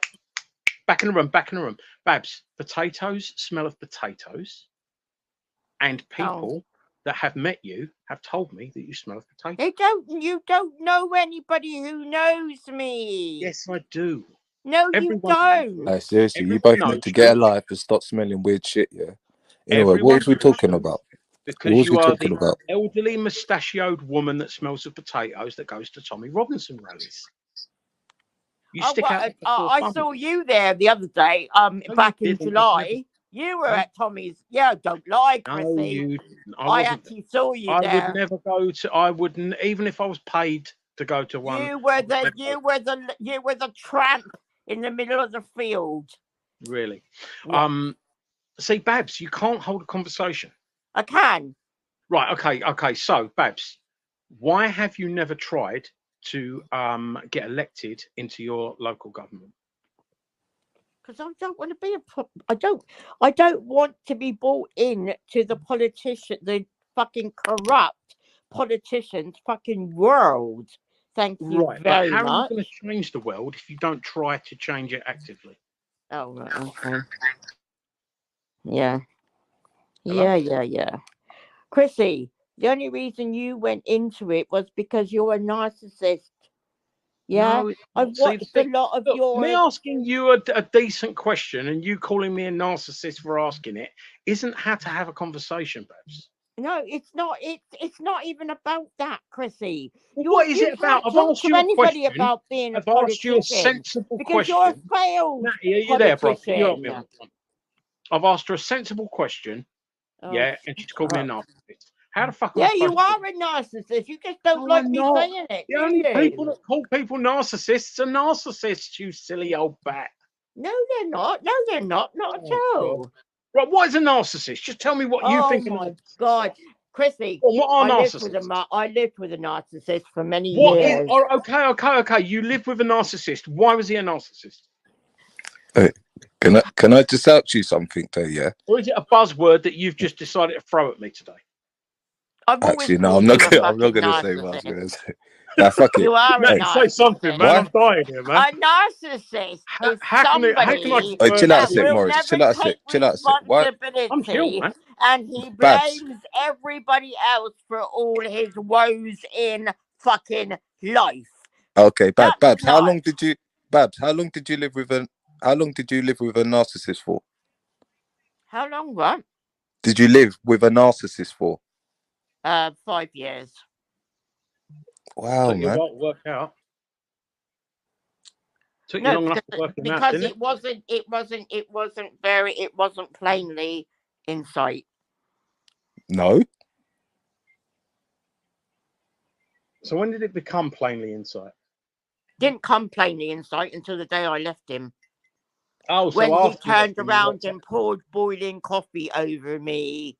[SPEAKER 7] Back in the room. Babs, potatoes smell of potatoes, and people that have met you have told me that you smell of potatoes.
[SPEAKER 1] You don't know anybody who knows me.
[SPEAKER 7] Yes, I do.
[SPEAKER 1] No,
[SPEAKER 7] Everyone
[SPEAKER 1] you don't.
[SPEAKER 5] seriously, you
[SPEAKER 7] Everyone
[SPEAKER 5] both need
[SPEAKER 7] knows
[SPEAKER 5] to get a
[SPEAKER 7] you.
[SPEAKER 5] life and stop smelling weird shit, yeah? Anyway,
[SPEAKER 7] Everyone
[SPEAKER 5] what was we
[SPEAKER 7] knows
[SPEAKER 5] talking
[SPEAKER 7] you
[SPEAKER 5] about? What
[SPEAKER 7] because
[SPEAKER 5] was
[SPEAKER 7] you
[SPEAKER 5] we
[SPEAKER 7] are
[SPEAKER 5] talking
[SPEAKER 7] the
[SPEAKER 5] about?
[SPEAKER 7] elderly mustachioed woman that smells of potatoes that goes to Tommy Robinson rallies. You stick out like a sore
[SPEAKER 1] I
[SPEAKER 7] thumb.
[SPEAKER 1] saw you there the other day.
[SPEAKER 7] No,
[SPEAKER 1] Back
[SPEAKER 7] you
[SPEAKER 1] in
[SPEAKER 7] didn't.
[SPEAKER 1] July, you were at Tommy's. Yeah, don't lie,
[SPEAKER 7] No,
[SPEAKER 1] Chrissy.
[SPEAKER 7] you didn't.
[SPEAKER 1] I actually saw you
[SPEAKER 7] I
[SPEAKER 1] there.
[SPEAKER 7] would never go to. I wouldn't, even if I was paid to go to one.
[SPEAKER 1] You were the tramp in the middle of the field.
[SPEAKER 7] Really?
[SPEAKER 1] Yeah.
[SPEAKER 7] See, Babs, you can't hold a conversation.
[SPEAKER 1] I can.
[SPEAKER 7] Right. Okay. So, Babs, why have you never tried to get elected into your local government?
[SPEAKER 1] Because I don't want to be I don't want to be brought in to the fucking corrupt politicians fucking world. Thank you
[SPEAKER 7] Right,
[SPEAKER 1] very
[SPEAKER 7] but how
[SPEAKER 1] much.
[SPEAKER 7] are you going to change the world if you don't try to change it actively?
[SPEAKER 1] Oh, right, okay. Yeah.
[SPEAKER 7] Hello?
[SPEAKER 1] Yeah. Chrissy, the only reason you went into it was because you're a narcissist. Yeah,
[SPEAKER 7] No,
[SPEAKER 1] I've watched a lot of your.
[SPEAKER 7] Me asking you a decent question and you calling me a narcissist for asking it isn't how to have a conversation, Babs.
[SPEAKER 1] No, it's not. It's not even about that, Chrissy.
[SPEAKER 7] What is it about? I've asked you a question.
[SPEAKER 1] About being a
[SPEAKER 7] I've asked you a
[SPEAKER 1] politician
[SPEAKER 7] sensible
[SPEAKER 1] because
[SPEAKER 7] question.
[SPEAKER 1] you're a failed
[SPEAKER 7] Natty, are you there, bro?
[SPEAKER 1] politician.
[SPEAKER 7] You help me on this one. I've asked her a sensible question.
[SPEAKER 1] Oh,
[SPEAKER 7] yeah, and she's called me a narcissist. How the fuck am I
[SPEAKER 1] yeah,
[SPEAKER 7] supposed
[SPEAKER 1] you
[SPEAKER 7] to
[SPEAKER 1] are a narcissist. You just don't like me saying it.
[SPEAKER 7] The only people that call people narcissists are narcissists, you silly old bat.
[SPEAKER 1] No, they're not. No, they're not. Not at all.
[SPEAKER 7] God. Right, what is a narcissist? Just tell me what you think.
[SPEAKER 1] Oh my God, Chrissy.
[SPEAKER 7] Well, what are
[SPEAKER 1] I
[SPEAKER 7] narcissists?
[SPEAKER 1] lived with a narcissist for many years.
[SPEAKER 7] Okay. You lived with a narcissist. Why was he a narcissist?
[SPEAKER 5] Can I just ask you something though, yeah?
[SPEAKER 7] Or is it a buzzword that you've just decided to throw at me today?
[SPEAKER 5] Actually, no, I'm not gonna say what I was gonna say. Nah, fuck it.
[SPEAKER 1] You are a narcissist.
[SPEAKER 7] Say something, man. I'm dying here, man.
[SPEAKER 1] A narcissist is
[SPEAKER 7] somebody
[SPEAKER 5] chill out a sec,
[SPEAKER 1] will
[SPEAKER 5] Morris.
[SPEAKER 1] never
[SPEAKER 5] Chill out a sec.
[SPEAKER 1] take
[SPEAKER 5] Chill out a sec. What?
[SPEAKER 7] I'm chill, man.
[SPEAKER 1] And he
[SPEAKER 5] Babs.
[SPEAKER 1] blames everybody else for all his woes in fucking life.
[SPEAKER 5] Okay, Babs.
[SPEAKER 1] That's
[SPEAKER 5] How long did you live with a narcissist for?
[SPEAKER 1] How long? What?
[SPEAKER 5] Did you live with a narcissist for?
[SPEAKER 1] 5 years.
[SPEAKER 5] Wow,
[SPEAKER 7] Took you a
[SPEAKER 5] man.
[SPEAKER 7] while to work out. Took you long enough to work it out,
[SPEAKER 1] because
[SPEAKER 7] didn't
[SPEAKER 1] it wasn't plainly in sight.
[SPEAKER 5] No.
[SPEAKER 7] So when did it become plainly in sight?
[SPEAKER 1] Didn't come plainly in sight until the day I left him.
[SPEAKER 7] Oh, so
[SPEAKER 1] when he
[SPEAKER 7] after you left
[SPEAKER 1] turned
[SPEAKER 7] him, you
[SPEAKER 1] around
[SPEAKER 7] looked
[SPEAKER 1] and poured boiling coffee over me.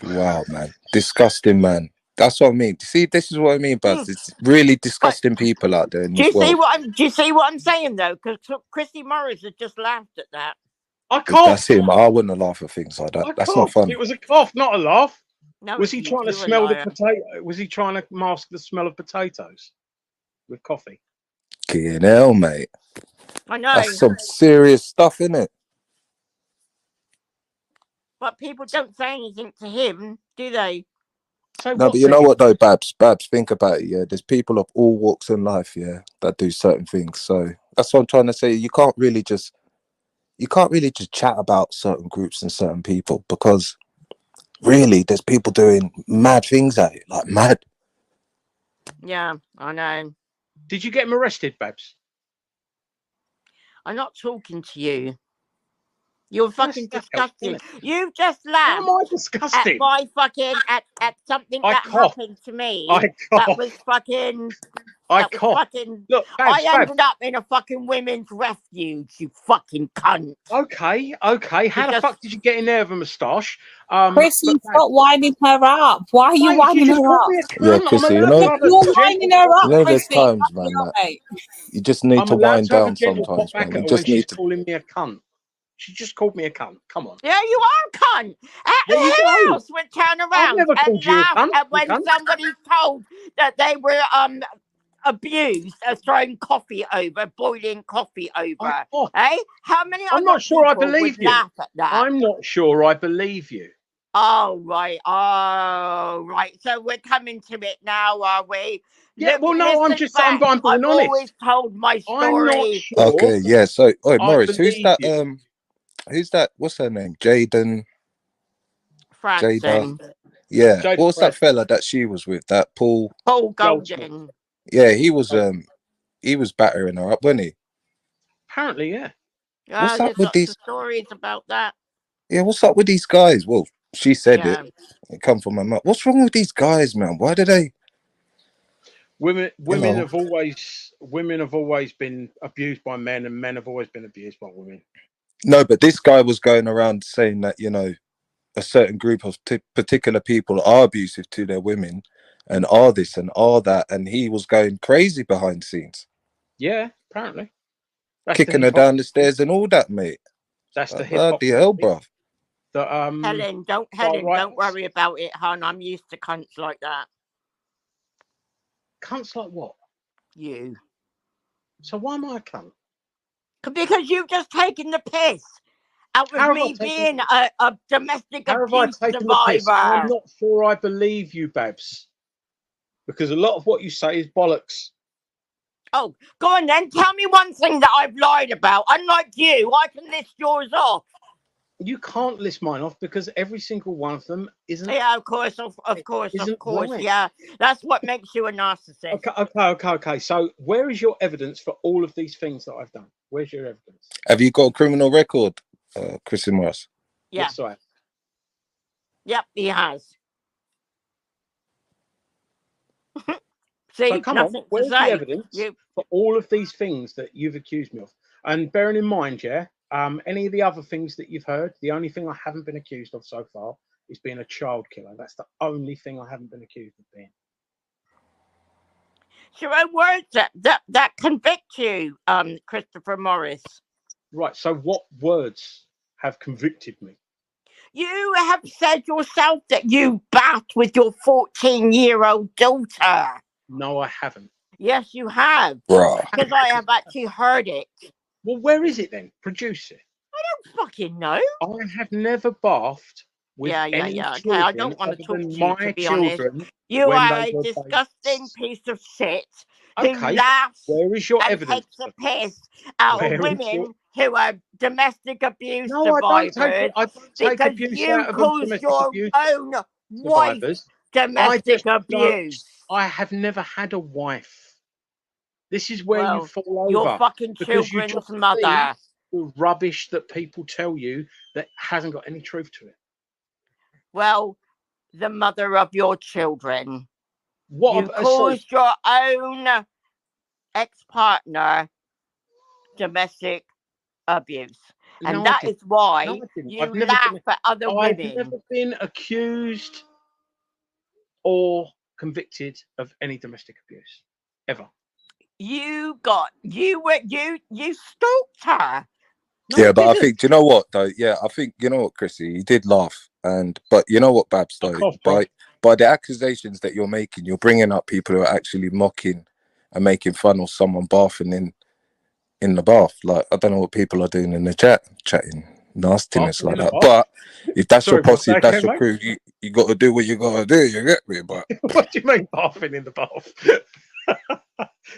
[SPEAKER 5] Wow, man. Disgusting, man. That's what I mean. See, this is what I mean, Buzz.
[SPEAKER 1] Mm.
[SPEAKER 5] It's really disgusting people out there in
[SPEAKER 1] Do
[SPEAKER 5] this
[SPEAKER 1] you see
[SPEAKER 5] world.
[SPEAKER 1] what I'm saying though? Because Chrissy Morris has just laughed at that.
[SPEAKER 7] I
[SPEAKER 5] If
[SPEAKER 7] coughed.
[SPEAKER 5] that's him, I wouldn't laugh at things like that.
[SPEAKER 7] I
[SPEAKER 5] That's not
[SPEAKER 7] coughed.
[SPEAKER 5] fun.
[SPEAKER 7] It was a cough, not a laugh.
[SPEAKER 1] No,
[SPEAKER 7] Was he trying to
[SPEAKER 1] you're a
[SPEAKER 7] smell the
[SPEAKER 1] liar.
[SPEAKER 7] potato? Was he trying to mask the smell of potatoes with coffee?
[SPEAKER 5] Fucking hell, mate.
[SPEAKER 1] I know,
[SPEAKER 5] That's some serious stuff, isn't it?
[SPEAKER 1] but people don't say anything to him, do they?
[SPEAKER 7] So
[SPEAKER 5] No,
[SPEAKER 7] what
[SPEAKER 5] but you
[SPEAKER 7] to
[SPEAKER 5] know
[SPEAKER 7] him?
[SPEAKER 5] what though, Babs? Babs, think about it, yeah. There's people of all walks in life, yeah, that do certain things. So that's what I'm trying to say. You can't really just chat about certain groups and certain people, because really there's people doing mad things at it, like mad.
[SPEAKER 1] Yeah, I know.
[SPEAKER 7] Did you get him arrested, Babs?
[SPEAKER 1] I'm not talking to you. You're fucking
[SPEAKER 7] That helps,
[SPEAKER 1] disgusting.
[SPEAKER 7] doesn't it?
[SPEAKER 1] You've just
[SPEAKER 7] How am
[SPEAKER 1] laughed
[SPEAKER 7] I
[SPEAKER 1] at
[SPEAKER 7] disgusting?
[SPEAKER 1] my fucking at something
[SPEAKER 7] I
[SPEAKER 1] that
[SPEAKER 7] coughed.
[SPEAKER 1] happened to me.
[SPEAKER 7] I
[SPEAKER 1] That
[SPEAKER 7] coughed.
[SPEAKER 1] was fucking.
[SPEAKER 7] I
[SPEAKER 1] That was
[SPEAKER 7] coughed.
[SPEAKER 1] fucking.
[SPEAKER 7] Look, Babs,
[SPEAKER 1] I
[SPEAKER 7] Babs.
[SPEAKER 1] ended up in a fucking women's refuge. You fucking cunt.
[SPEAKER 7] Okay. How the
[SPEAKER 1] Because
[SPEAKER 7] fuck did you get in there with a moustache?
[SPEAKER 6] Chrissy,
[SPEAKER 7] But Babs,
[SPEAKER 6] stop winding her up. Why are you
[SPEAKER 7] mate,
[SPEAKER 6] winding
[SPEAKER 7] you just
[SPEAKER 6] her
[SPEAKER 7] called
[SPEAKER 6] up?
[SPEAKER 7] me a
[SPEAKER 5] Yeah,
[SPEAKER 7] cunt. I'm
[SPEAKER 5] Chrissy, you
[SPEAKER 7] allowed to
[SPEAKER 5] know,
[SPEAKER 7] have a
[SPEAKER 6] You're
[SPEAKER 7] gentle
[SPEAKER 6] winding her
[SPEAKER 7] pop
[SPEAKER 6] up,
[SPEAKER 5] you know,
[SPEAKER 7] back.
[SPEAKER 5] there's
[SPEAKER 6] Chrissy.
[SPEAKER 5] times,
[SPEAKER 6] Bloody
[SPEAKER 5] man,
[SPEAKER 6] hell,
[SPEAKER 5] that
[SPEAKER 6] mate.
[SPEAKER 5] you just need
[SPEAKER 7] I'm
[SPEAKER 5] to
[SPEAKER 7] allowed
[SPEAKER 5] wind
[SPEAKER 7] to have a
[SPEAKER 5] down
[SPEAKER 7] gentle pop
[SPEAKER 5] sometimes,
[SPEAKER 7] back
[SPEAKER 5] man.
[SPEAKER 7] at
[SPEAKER 5] You
[SPEAKER 7] her when
[SPEAKER 5] just need
[SPEAKER 7] she's
[SPEAKER 5] to.
[SPEAKER 7] calling me a cunt. She just called me a cunt. Come on.
[SPEAKER 1] yeah, you are a cunt.
[SPEAKER 7] There you
[SPEAKER 1] Who
[SPEAKER 7] go.
[SPEAKER 1] else would turn
[SPEAKER 7] I've
[SPEAKER 1] around
[SPEAKER 7] never
[SPEAKER 1] and
[SPEAKER 7] called you a
[SPEAKER 1] laugh
[SPEAKER 7] cunt.
[SPEAKER 1] at
[SPEAKER 7] You
[SPEAKER 1] when
[SPEAKER 7] cunt.
[SPEAKER 1] somebody's told that they were abused, throwing coffee over, boiling coffee over?
[SPEAKER 7] Oh,
[SPEAKER 1] Eh? How many
[SPEAKER 7] I'm
[SPEAKER 1] other
[SPEAKER 7] not sure I
[SPEAKER 1] people would
[SPEAKER 7] believe you.
[SPEAKER 1] laugh at that?
[SPEAKER 7] I'm not sure I believe you.
[SPEAKER 1] Oh right. So we're coming to it now, are we?
[SPEAKER 7] Yeah,
[SPEAKER 1] Look,
[SPEAKER 7] well, no, I'm
[SPEAKER 1] listen
[SPEAKER 7] just, I'm
[SPEAKER 1] back.
[SPEAKER 7] being
[SPEAKER 1] I've always
[SPEAKER 7] honest.
[SPEAKER 1] told my
[SPEAKER 7] I'm not
[SPEAKER 1] story.
[SPEAKER 7] sure
[SPEAKER 5] Okay, yeah. So, oh,
[SPEAKER 7] I
[SPEAKER 5] Morris, who's
[SPEAKER 7] believe
[SPEAKER 5] that?
[SPEAKER 7] you.
[SPEAKER 5] Who's that? What's her name? Jada.
[SPEAKER 1] Francine.
[SPEAKER 5] Yeah.
[SPEAKER 7] Jada
[SPEAKER 5] What's that
[SPEAKER 7] Fred,
[SPEAKER 5] fella that she was with? That Paul.
[SPEAKER 1] Paul
[SPEAKER 7] Goldsmith.
[SPEAKER 1] Golden.
[SPEAKER 5] Yeah, he was battering her up, wasn't he?
[SPEAKER 7] Apparently, yeah.
[SPEAKER 5] What's up
[SPEAKER 1] There's
[SPEAKER 5] with
[SPEAKER 1] lots
[SPEAKER 5] these?
[SPEAKER 1] of stories about that.
[SPEAKER 5] Yeah, what's up with these guys? Well, she said
[SPEAKER 1] Yeah.
[SPEAKER 5] it come from my mouth. What's wrong with these guys, man? Why do they?
[SPEAKER 7] Women
[SPEAKER 5] know.
[SPEAKER 7] have always been abused by men, and men have always been abused by women.
[SPEAKER 5] No, but this guy was going around saying that, a certain group of particular people are abusive to their women and are this and are that, and he was going crazy behind the scenes,
[SPEAKER 7] Yeah, apparently. That's
[SPEAKER 5] kicking her down the stairs and all that, mate.
[SPEAKER 7] That's the
[SPEAKER 5] Bloody hell,
[SPEAKER 7] hypocrisy
[SPEAKER 5] bruv.
[SPEAKER 7] that
[SPEAKER 1] Helen, don't worry about it, hon. I'm used to cunts like that.
[SPEAKER 7] Cunts like what?
[SPEAKER 1] You.
[SPEAKER 7] So why am I a cunt?
[SPEAKER 1] Because you've just taken the piss out
[SPEAKER 7] How
[SPEAKER 1] of
[SPEAKER 7] have I
[SPEAKER 1] me
[SPEAKER 7] taken
[SPEAKER 1] being a domestic
[SPEAKER 7] How have I
[SPEAKER 1] abuse
[SPEAKER 7] taken the piss? I'm
[SPEAKER 1] survivor.
[SPEAKER 7] not sure I believe you, Babs. Because a lot of what you say is bollocks.
[SPEAKER 1] Oh, go on then. Tell me one thing that I've lied about. Unlike you, I can list yours off.
[SPEAKER 7] You can't list mine off because every single one of them isn't.
[SPEAKER 1] Yeah, of course.
[SPEAKER 7] Right.
[SPEAKER 1] Yeah, that's what makes you a narcissist.
[SPEAKER 7] Okay. So where is your evidence for all of these things that I've done? Where's your evidence?
[SPEAKER 5] Have you got a criminal record, Chrissy Morris?
[SPEAKER 1] Yeah.
[SPEAKER 7] Yes, I have.
[SPEAKER 1] Yep, he has. See,
[SPEAKER 7] So come
[SPEAKER 1] nothing
[SPEAKER 7] on, where's
[SPEAKER 1] to
[SPEAKER 7] the
[SPEAKER 1] say.
[SPEAKER 7] evidence for all of these things that you've accused me of? And bearing in mind, any of the other things that you've heard, the only thing I haven't been accused of so far is being a child killer. That's the only thing I haven't been accused of being.
[SPEAKER 1] Your own words that convict you, Christopher Morris.
[SPEAKER 7] Right. So what words have convicted me?
[SPEAKER 1] You have said yourself that you bat with your 14-year-old daughter.
[SPEAKER 7] No, I haven't.
[SPEAKER 1] Yes, you have.
[SPEAKER 5] Bruh.
[SPEAKER 1] Because I have actually heard it.
[SPEAKER 7] Well, where is it then? Produce it.
[SPEAKER 1] I don't fucking know.
[SPEAKER 7] I have never bathed with any
[SPEAKER 1] Yeah. Okay,
[SPEAKER 7] children
[SPEAKER 1] I don't want to talk to you, to be honest.
[SPEAKER 7] children.
[SPEAKER 1] You
[SPEAKER 7] when
[SPEAKER 1] are
[SPEAKER 7] they
[SPEAKER 1] a
[SPEAKER 7] were
[SPEAKER 1] disgusting
[SPEAKER 7] babes.
[SPEAKER 1] piece of shit
[SPEAKER 7] Okay,
[SPEAKER 1] who laughs
[SPEAKER 7] where is your
[SPEAKER 1] and
[SPEAKER 7] evidence?
[SPEAKER 1] takes the piss out of
[SPEAKER 7] Where is your-
[SPEAKER 1] women who are domestic abuse
[SPEAKER 7] No, I
[SPEAKER 1] survivors
[SPEAKER 7] don't take
[SPEAKER 1] because
[SPEAKER 7] abuse
[SPEAKER 1] you
[SPEAKER 7] out of them
[SPEAKER 1] caused
[SPEAKER 7] domestic
[SPEAKER 1] your
[SPEAKER 7] abuse
[SPEAKER 1] own wife
[SPEAKER 7] survivors.
[SPEAKER 1] domestic abuse.
[SPEAKER 7] I have never had a wife. This is where you
[SPEAKER 1] Well,
[SPEAKER 7] fall over.
[SPEAKER 1] your fucking
[SPEAKER 7] because you
[SPEAKER 1] children's
[SPEAKER 7] just
[SPEAKER 1] mother.
[SPEAKER 7] believe the rubbish that people tell you that hasn't got any truth to it.
[SPEAKER 1] Well, the mother of your children.
[SPEAKER 7] What?
[SPEAKER 1] You caused your own ex-partner domestic abuse, and that is why you laugh at other
[SPEAKER 7] I've
[SPEAKER 1] women.
[SPEAKER 7] never been accused or convicted of any domestic abuse ever.
[SPEAKER 1] You stalked her.
[SPEAKER 5] No, yeah, but I think, do you know what though? Yeah, I think, you know what, Chrissy, you did laugh, but you know what, Babs, though, by the accusations that you're making, you're bringing up people who are actually mocking and making fun of someone bathing in the bath. Like, I don't know what people are doing in the chatting nastiness like that. But if that's your posse, if that's your crew, you got to do what you got to do. You get me? But
[SPEAKER 7] what do you mean bathing in the bath?